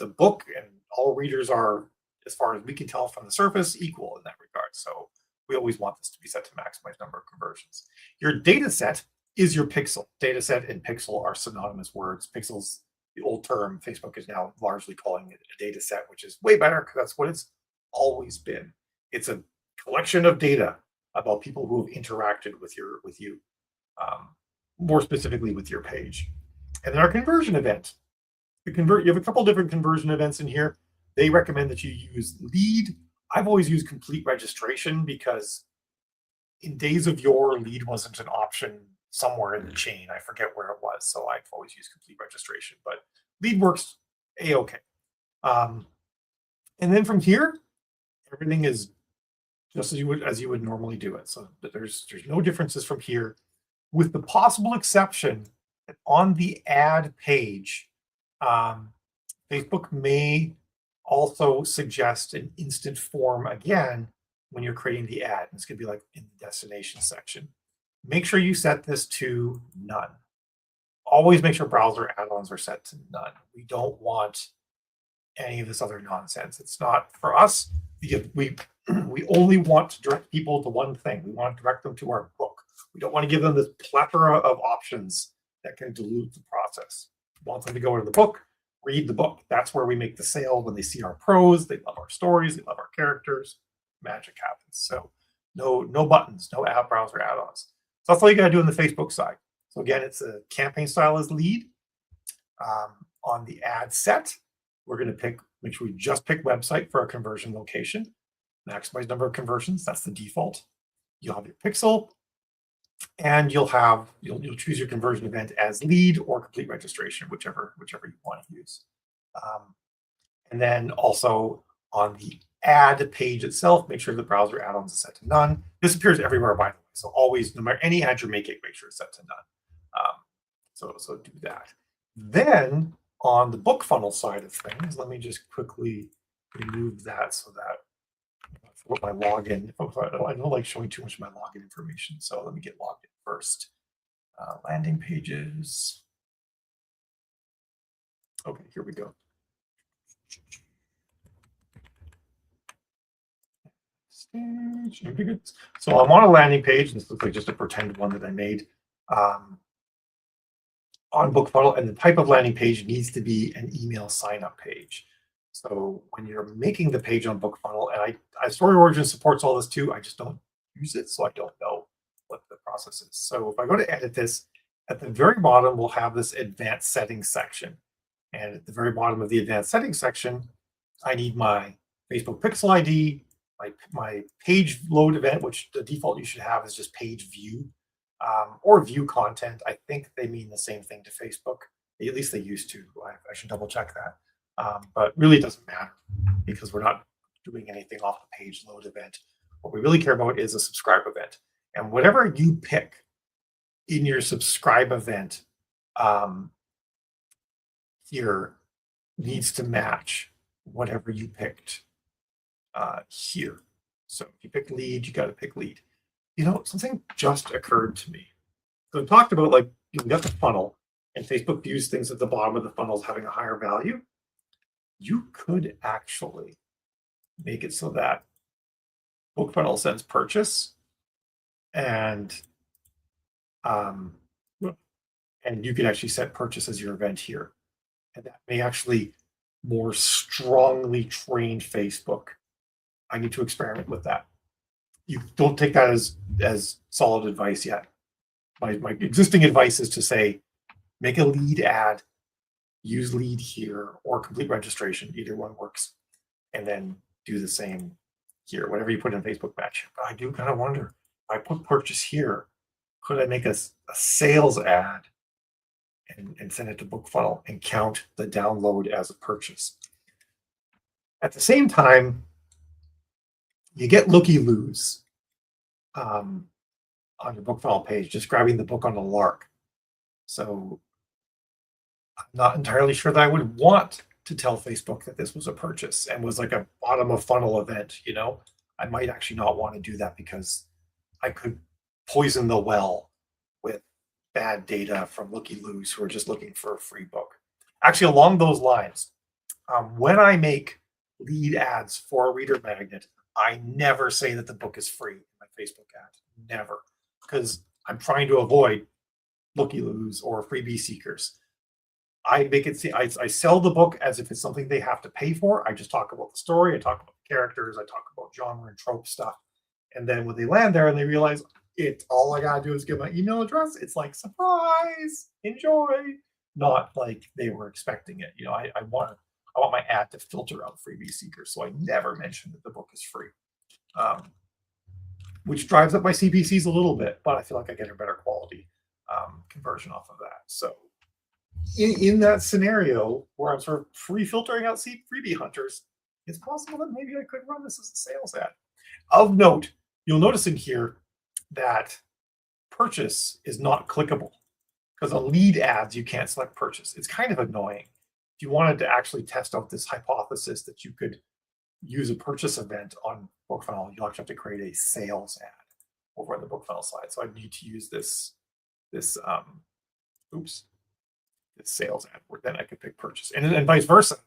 S1: a book, and all readers are, as far as we can tell from the surface, equal in that regard. So we always want this to be set to maximize number of conversions. Your data set is your pixel. Data set and pixel are synonymous words. Pixels, the old term, Facebook is now largely calling it a data set, which is way better because that's what it's always been. It's a collection of data about people who have interacted with you, more specifically with your page. And then our conversion event. You have a couple different conversion events in here. They recommend that you use lead. I've always used complete registration because in days of yore, lead wasn't an option somewhere in the chain. I forget where it was, so I've always used complete registration. But lead works a-okay. And then from here, everything is just as you would normally do it. So there's no differences from here, with the possible exception that on the ad page, Facebook may also suggest an instant form again when you're creating the ad. It's going to be like in the destination section. Make sure you set this to none. Always make sure browser add-ons are set to none. We don't want any of this other nonsense. It's not for us. We only want to direct people to one thing. We want to direct them to our book. We don't want to give them this plethora of options that can dilute the process. We want them to go into the book, read the book. That's where we make the sale. When they see our prose, they love our stories, they love our characters, magic happens. So no buttons, no app browser add-ons. So that's all you got to do on the Facebook side. So again, it's a campaign style as lead. On the ad set, we're going to make sure we just pick website for our conversion location. Maximize number of conversions, that's the default. You'll have your pixel, and you'll choose your conversion event as lead or complete registration, whichever you want to use. And then also on the ad page itself, make sure the browser add-ons is set to none. This appears everywhere, by the way. So always, no matter any ad you're making, make sure it's set to none. So do that. Then on the book funnel side of things, let me just quickly remove that so that what my login. I don't like showing too much of my login information, so let me get logged in first. Landing pages. Okay, here we go. So I'm on a landing page. This looks like just a pretend one that I made on BookFunnel, and the type of landing page needs to be an email sign-up page. So when you're making the page on BookFunnel, and I Story Origin supports all this too, I just don't use it, so I don't know what the process is. So if I go to edit this, at the very bottom, we'll have this advanced settings section. And at the very bottom of the advanced settings section, I need my Facebook Pixel ID, my page load event, which the default you should have is just page view, or view content. I think they mean the same thing to Facebook. At least they used to. I should double check that. But really it doesn't matter because we're not doing anything off the page load event. What we really care about is a subscribe event. And whatever you pick in your subscribe event here needs to match whatever you picked here. So if you pick lead, you got to pick lead. You know, something just occurred to me. So I talked about, like, you got the funnel, and Facebook views things at the bottom of the funnel as having a higher value. You could actually make it so that BookFunnel sends purchase, and you can actually set purchase as your event here, and that may actually more strongly train Facebook. I need to experiment with that. You don't take that as solid advice yet, my existing advice is to say, make a lead ad, use lead here, or complete registration. Either one works, and then do the same here. Whatever you put in Facebook match. But I do kind of wonder, if I put purchase here, could I make a sales ad and send it to BookFunnel and count the download as a purchase? At the same time, you get looky-loos on your BookFunnel page, just grabbing the book on the lark. So I'm not entirely sure that I would want to tell Facebook that this was a purchase and was like a bottom of funnel event. I might actually not want to do that because I could poison the well with bad data from looky-loos who are just looking for a free book. Actually, along those lines, when I make lead ads for a reader magnet, I never say that the book is free in my Facebook ads. Never. Because I'm trying to avoid looky-loos or freebie seekers. I make it see I sell the book as if it's something they have to pay for. I just talk about the story, I talk about the characters, I talk about genre and trope stuff. And then when they land there and they realize it's all I gotta do is give my email address, it's like, surprise, enjoy. Not like they were expecting it. I want my ad to filter out freebie seekers, so I never mention that the book is free. Which drives up my CPCs a little bit, but I feel like I get a better quality conversion off of that. So in that scenario where I'm sort of pre-filtering out freebie hunters, it's possible that maybe I could run this as a sales ad. Of note, you'll notice in here that purchase is not clickable, because on lead ads, you can't select purchase. It's kind of annoying. If you wanted to actually test out this hypothesis that you could use a purchase event on BookFunnel, you'll actually have to create a sales ad over on the BookFunnel side. So I need to use this sales ad, where then I could pick purchase, and vice versa.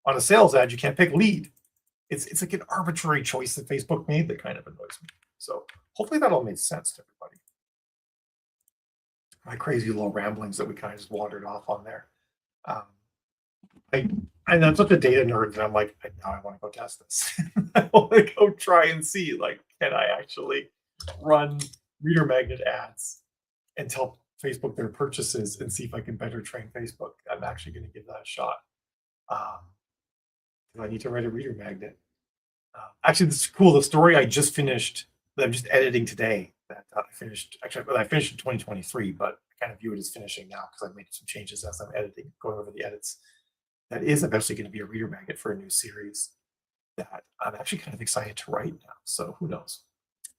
S1: On a sales ad, you can't pick lead. It's like an arbitrary choice that Facebook made that kind of annoys me. So hopefully that all made sense to everybody. My crazy little ramblings that we kind of just wandered off on there. I'm such a data nerd that I'm like, now I want to go test this. I want to go try and see, like, can I actually run reader magnet ads and tell Facebook their purchases and see if I can better train Facebook. I'm actually going to give that a shot. I need to write a reader magnet. Actually, this is cool. The story I just finished, that I'm just editing today, that I finished in 2023, but I kind of view it as finishing now because I've made some changes as I'm editing, going over the edits. That is eventually going to be a reader magnet for a new series that I'm actually kind of excited to write now. So who knows?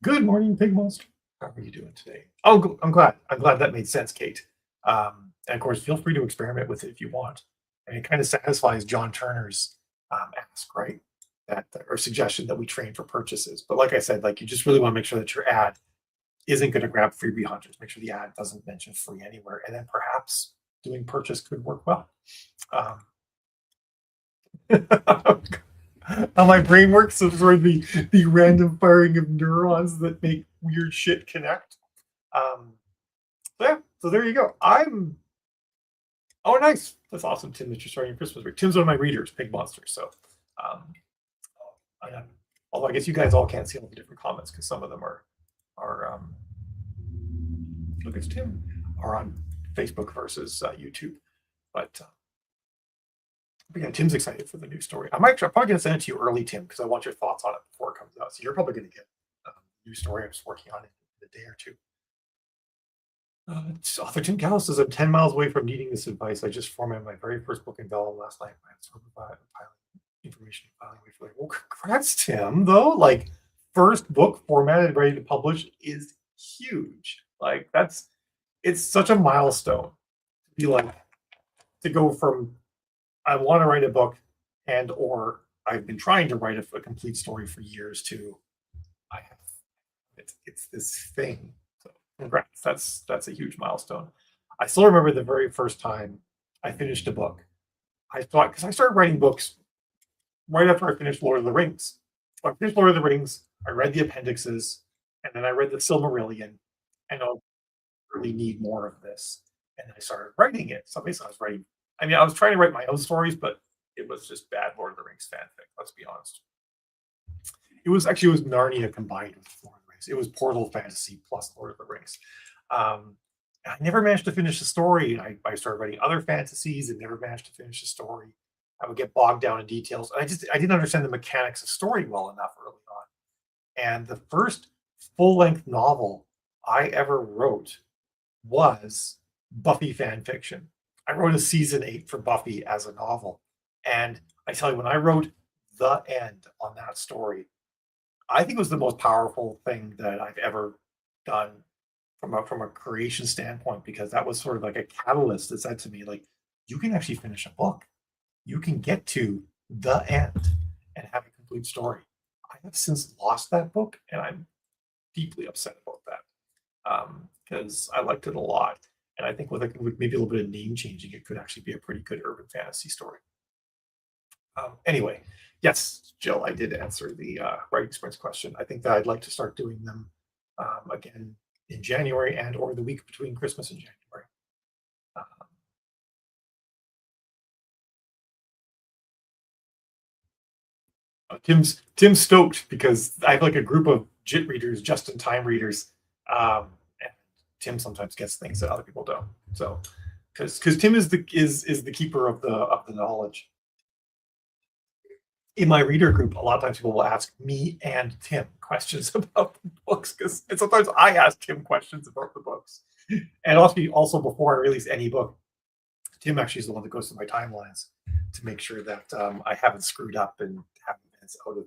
S1: Good morning, Pig Monster. How are you doing today? Oh, I'm glad that made sense, Kate. And of course, feel free to experiment with it if you want. And it kind of satisfies John Turner's ask, right? That or suggestion that we train for purchases. But like I said, like, you just really want to make sure that your ad isn't going to grab freebie hunters. Make sure the ad doesn't mention free anywhere, and then perhaps doing purchase could work well. How my brain works is sort of the random firing of neurons that make weird shit connect. So there you go. Oh, nice. That's awesome, Tim, that you're starting your Christmas break. Tim's one of my readers, Pig Monster. So although I guess you guys all can't see all the different comments because some of them are look, it's Tim, are on Facebook versus YouTube. But yeah, Tim's excited for the new story. I'm probably going to send it to you early, Tim, because I want your thoughts on it before it comes out. So you're probably going to get a new story I'm just working on in a day or two. Author Tim Callis says, I'm 10 miles away from needing this advice. I just formatted my very first book in Vellum last night. I absorbed information filing away for, like, well, congrats, Tim, though. Like, first book formatted, ready to publish is huge. Like, it's such a milestone to be like, to go from I want to write a book and or I've been trying to write a complete story for years to I have it's this thing. So congrats. That's a huge milestone. I still remember the very first time I finished a book. I thought, because I started writing books right after I finished Lord of the Rings. So I finished Lord of the Rings, I read the appendixes, and then I read the Silmarillion, and I really need more of this. And I started writing it. So basically I was trying to write my own stories, but it was just bad Lord of the Rings fanfic, let's be honest. It was Narnia combined with Lord of the Rings. It was Portal Fantasy plus Lord of the Rings. I never managed to finish the story. And I started writing other fantasies and never managed to finish the story. I would get bogged down in details. I didn't understand the mechanics of story well enough early on. And the first full length novel I ever wrote was Buffy fan fiction. I wrote a season 8 for Buffy as a novel. And I tell you, when I wrote the end on that story, I think it was the most powerful thing that I've ever done from a creation standpoint, because that was sort of like a catalyst that said to me, like, you can actually finish a book. You can get to the end and have a complete story. I have since lost that book, and I'm deeply upset about that, because I liked it a lot. And I think with maybe a little bit of name changing, it could actually be a pretty good urban fantasy story. Anyway, yes, Jill, I did answer the writing sprints question. I think that I'd like to start doing them again in January and or the week between Christmas and January. Uh, Tim's stoked because I have like a group of JIT readers, just in time readers, and Tim sometimes gets things that other people don't. So because Tim is the keeper of the knowledge. In my reader group, a lot of times people will ask me and Tim questions about the books, because and sometimes I ask Tim questions about the books. And also before I release any book, Tim actually is the one that goes through my timelines to make sure that I haven't screwed up and have events out of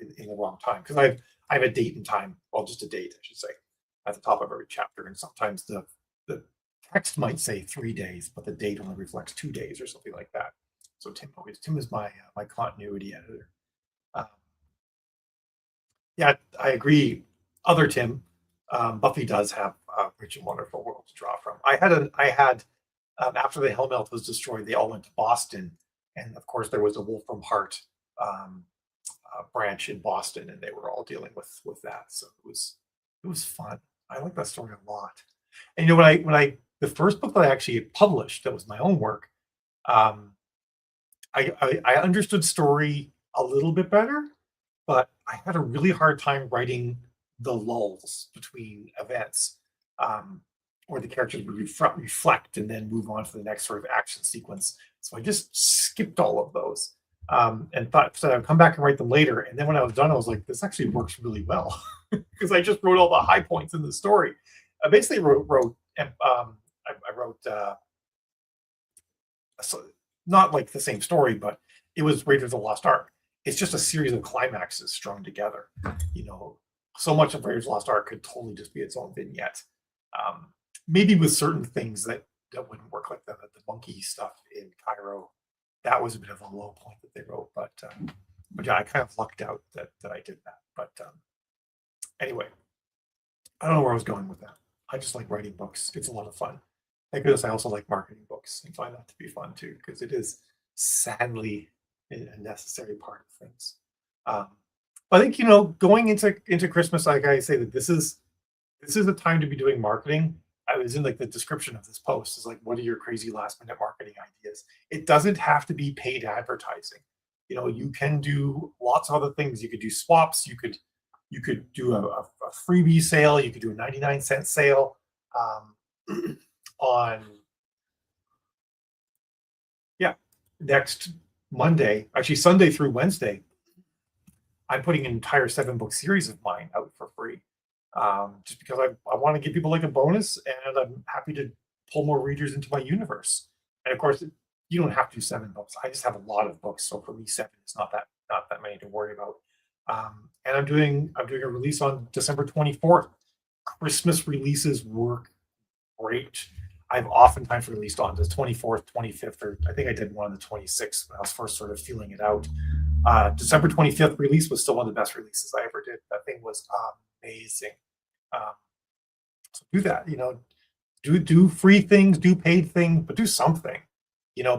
S1: in the wrong time, because I have a date and time, well, just a date, I should say, at the top of every chapter, and sometimes the text might say 3 days, but the date only reflects 2 days or something like that. So Tim is my continuity editor. Um, yeah, I agree. Other Tim, Buffy does have a rich and wonderful world to draw from. I had after the Hellmouth was destroyed, they all went to Boston, and of course there was a Wolf from Heart um, branch in Boston, and they were all dealing with that. So it was fun. I like that story a lot. And you know, when I the first book that I actually published that was my own work, um, I understood story a little bit better, but I had a really hard time writing the lulls between events, um, where the characters would reflect and then move on to the next sort of action sequence. So I just skipped all of those, and thought so I'd come back and write them later. And then when I was done, I was like, this actually works really well because I just wrote all the high points in the story. I basically wrote I wrote so not like the same story, but it was Raiders of the Lost Ark. It's just a series of climaxes strung together. You know, so much of Raiders of the Lost Ark could totally just be its own vignette. Um, Maybe with certain things that wouldn't work, like the monkey stuff in Cairo. That was a bit of a low point that they wrote, but yeah, I kind of lucked out that I did that. But anyway, I don't know where I was going with that. I just like writing books. It's a lot of fun. Thank goodness I also like marketing books and find that to be fun too, because it is sadly a necessary part of things. Um, I think, going into Christmas, like I say, that this is a time to be doing marketing. I was in like the description of this post is like, what are your crazy last minute marketing ideas? It doesn't have to be paid advertising. You can do lots of other things. You could do swaps. You could do a freebie sale. You could do a 99-cent sale on, yeah, next Monday, actually Sunday through Wednesday. I'm putting an entire 7-book series of mine out for free, just because I want to give people like a bonus, and I'm happy to pull more readers into my universe. And of course, you don't have to do 7 books. I just have a lot of books, so for me, 7 is not that many to worry about. And I'm doing a release on December 24th. Christmas releases work great. I've oftentimes released on the 24th, 25th, or I think I did one on the 26th when I was first sort of feeling it out. December 25th release was still one of the best releases I ever did. That thing was amazing. Um, so do that, do free things, do paid things, but do something,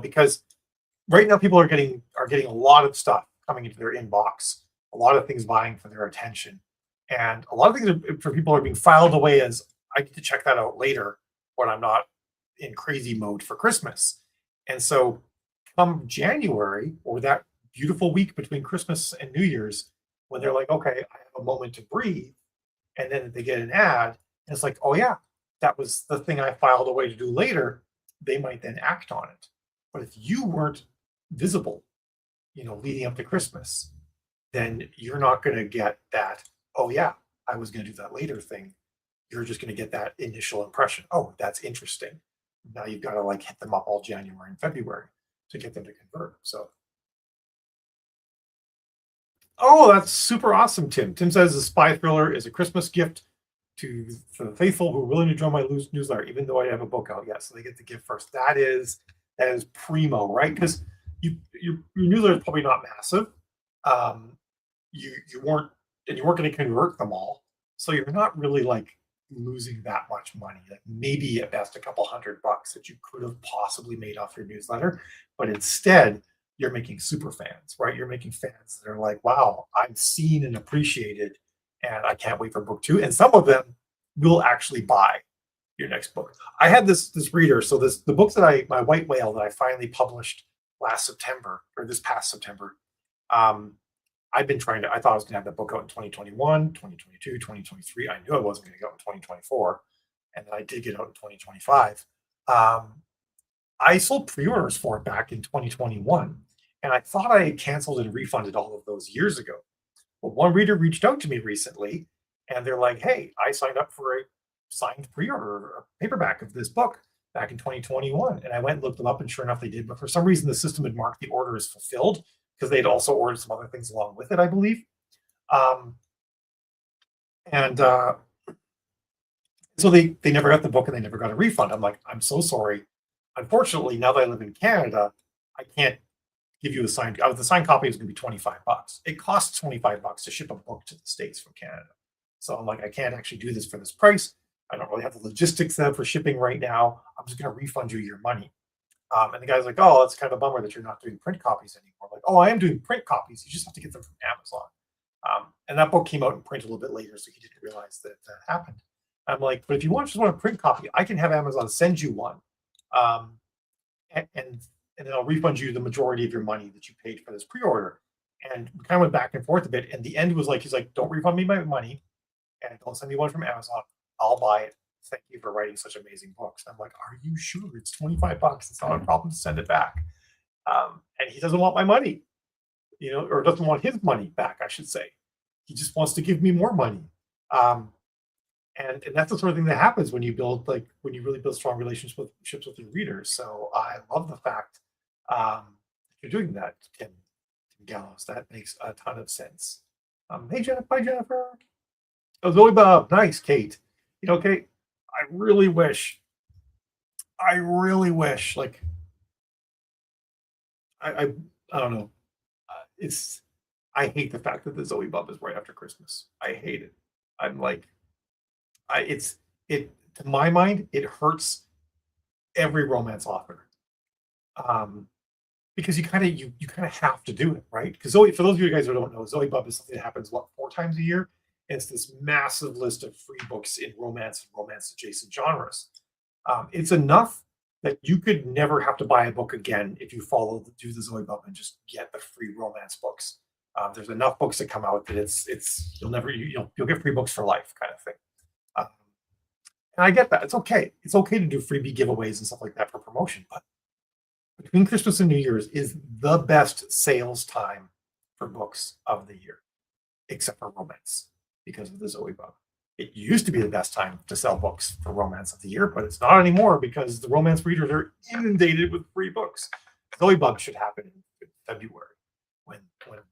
S1: because right now people are getting a lot of stuff coming into their inbox, a lot of things vying for their attention, and a lot of things for people are being filed away as I get to check that out later when I'm not in crazy mode for Christmas. And so come January, or that beautiful week between Christmas and New Year's, when they're like, okay, I have a moment to breathe, and then they get an ad, and it's like, oh yeah, that was the thing I filed away to do later, they might then act on it. But if you weren't visible, leading up to Christmas, then you're not going to get that, oh, yeah, I was going to do that later thing. You're just going to get that initial impression. Oh, that's interesting. Now you've got to like hit them up all January and February to get them to convert. So, oh, that's super awesome, Tim. Tim says the spy thriller is a Christmas gift to the faithful who are willing to join my newsletter, even though I have a book out. Yes, so they get the gift first. That is primo, right? Because your newsletter is probably not massive. Um, you weren't going to convert them all, so you're not really like losing that much money. Like maybe at best a couple $100 that you could have possibly made off your newsletter, but instead you're making super fans, right? You're making fans that are like, wow, I'm seen and appreciated, and I can't wait for book two. And some of them will actually buy your next book. I had this reader, so the books that my White Whale that I finally published last September or this past September. Um, I thought I was going to have that book out in 2021, 2022, 2023. I knew I wasn't going to go out in 2024. And then I did get out in 2025. I sold pre-orders for it back in 2021. And I thought I had canceled and refunded all of those years ago. Well, one reader reached out to me recently and they're like, hey, I signed up for a signed pre-order, a paperback of this book back in 2021. And I went and looked them up, and sure enough, they did. But for some reason, the system had marked the order as fulfilled because they'd also ordered some other things along with it, I believe. Um, and so they never got the book and they never got a refund. I'm like, I'm so sorry. Unfortunately, now that I live in Canada, I can't give you a signed. The signed copy is going to be $25. It costs $25 to ship a book to the States from Canada. So I'm like, I can't actually do this for this price. I don't really have the logistics set for shipping right now. I'm just going to refund you your money. And the guy's like, oh, that's kind of a bummer that you're not doing print copies anymore. I'm like, oh, I am doing print copies. You just have to get them from Amazon. And that book came out in print a little bit later, so he didn't realize that that happened. I'm like, but if you just want a print copy, I can have Amazon send you one. Um, and then I'll refund you the majority of your money that you paid for this pre-order. And we kind of went back and forth a bit. And the end was like, he's like, don't refund me my money and don't send me one from Amazon. I'll buy it. Thank you for writing such amazing books. And I'm like, are you sure? It's $25. It's not a problem to send it back. And he doesn't want my money, or doesn't want his money back, I should say. He just wants to give me more money. And that's the sort of thing that happens when you really build strong relationships with your readers. So I love the fact you're doing that, Tim Gallows. That makes a ton of sense. Hey, Jennifer. Bye, Jennifer. Oh, Zoe Bob. Nice, Kate. Kate, I really wish, like, I don't know. I hate the fact that the Zoe Bob is right after Christmas. I hate it. I'm like, to my mind, it hurts every romance author. Because you kind of have to do it, right? Because Zoe, for those of you guys who don't know, Zoe Bub is something that happens 4 times a year. And it's this massive list of free books in romance and romance adjacent genres. It's enough that you could never have to buy a book again if you do the Zoe Bub and just get the free romance books. There's enough books that come out that you'll get free books for life, kind of thing. And I get that. It's okay. It's okay to do freebie giveaways and stuff like that for promotion, but between Christmas and New Year's is the best sales time for books of the year, except for romance, because of the Zoe Bub. It used to be the best time to sell books for romance of the year, but it's not anymore because the romance readers are inundated with free books. Zoe Bub should happen in February when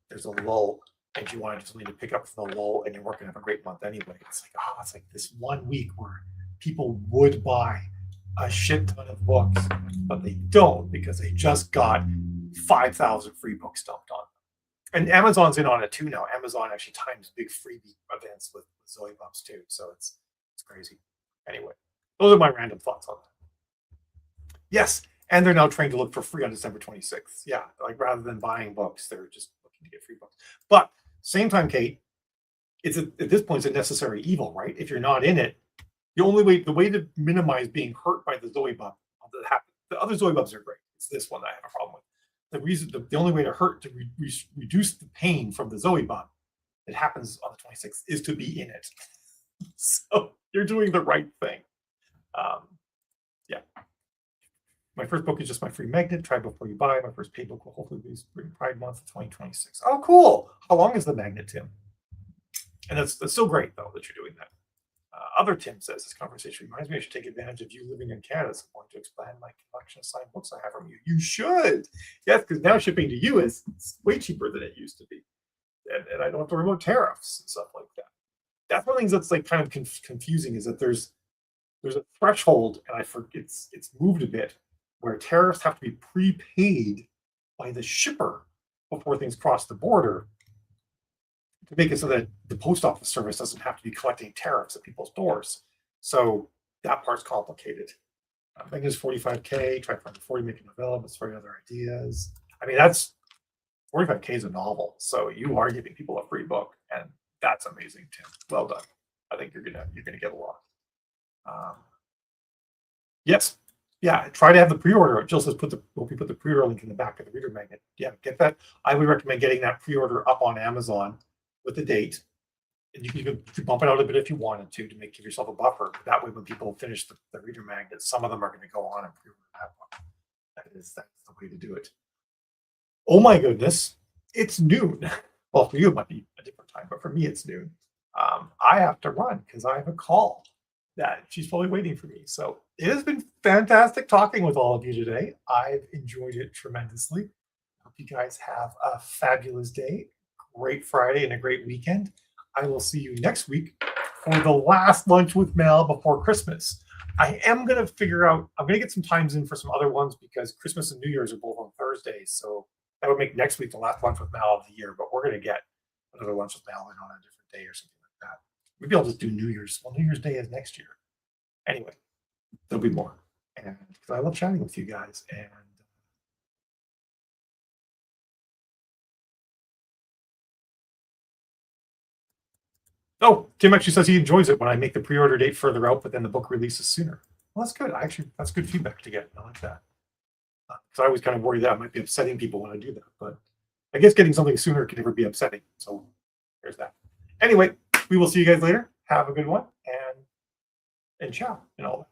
S1: there's a lull and you want something to pick up from the lull and you're working on a great month anyway. It's like this 1 week where people would buy a shit ton of books, but they don't because they just got 5,000 free books dumped on them. And Amazon's in on it too now. Amazon actually times big freebie events with Zoe Bubs too, so it's crazy. Anyway, those are my random thoughts on that. Yes, and they're now trained to look for free on December 26th. Yeah, like rather than buying books, they're just looking to get free books. But same time, Kate, at this point, it's a necessary evil, right? If you're not in it, the way to minimize being hurt by the Zoe Bub, the other Zoe Bubs are great. It's this one that I have a problem with. The only way to reduce the pain from the Zoe Bub that happens on the 26th is to be in it. So you're doing the right thing. Yeah. My first book is just my free magnet. Try before you buy. My first paid book will hopefully be Spring Pride Month of 2026. Oh, cool. How long is the magnet, Tim? And that's still great, though, that you're doing that. Other Tim says this conversation reminds me I should take advantage of you living in Canada at some point to expand my collection of signed books I have from you. You should. Yes, because now shipping to you is way cheaper than it used to be. And I don't have to worry about tariffs and stuff like that. That's one of the things that's like kind of confusing is that there's a threshold, and I forget it's moved a bit, where tariffs have to be prepaid by the shipper before things cross the border to make it so that the post office service doesn't have to be collecting tariffs at people's doors. So that part's complicated. I think it's 45K. Try finding 40, make a novella, but for other ideas. I mean, that's 45K is a novel, so you are giving people a free book, and that's amazing, Tim. Well done. I think you're gonna get a lot. Yes, yeah. Try to have the pre-order. Jill says put the pre-order link in the back of the reader magnet. Yeah, get that. I would recommend getting that pre-order up on Amazon with the date, and you can bump it out a bit if you wanted to give yourself a buffer. That way, when people finish the reader magnet, some of them are going to go on and pre-order that one. That's the way to do it. Oh my goodness, it's noon. Well, for you it might be a different time, but for me it's noon. I have to run because I have a call that she's probably waiting for me. So it has been fantastic talking with all of you today. I've enjoyed it tremendously. Hope you guys have a fabulous day, great Friday, and a great weekend. I will see you next week for the last lunch with Mel before Christmas. I am going to figure out, I'm going to get some times in for some other ones because Christmas and New Year's are both on Thursdays. So that would make next week the last lunch with Mel of the year, but we're going to get another lunch with Mel on a different day or something like that. Maybe I'll just do New Year's. Well, New Year's Day is next year. Anyway, there'll be more. And because I love chatting with you guys. And oh, Tim actually says he enjoys it when I make the pre-order date further out, but then the book releases sooner. Well, that's good. That's good feedback to get. I like that. Because I always kind of worry that I might be upsetting people when I do that. But I guess getting something sooner can never be upsetting. So there's that. Anyway, we will see you guys later. Have a good one, and ciao and all that.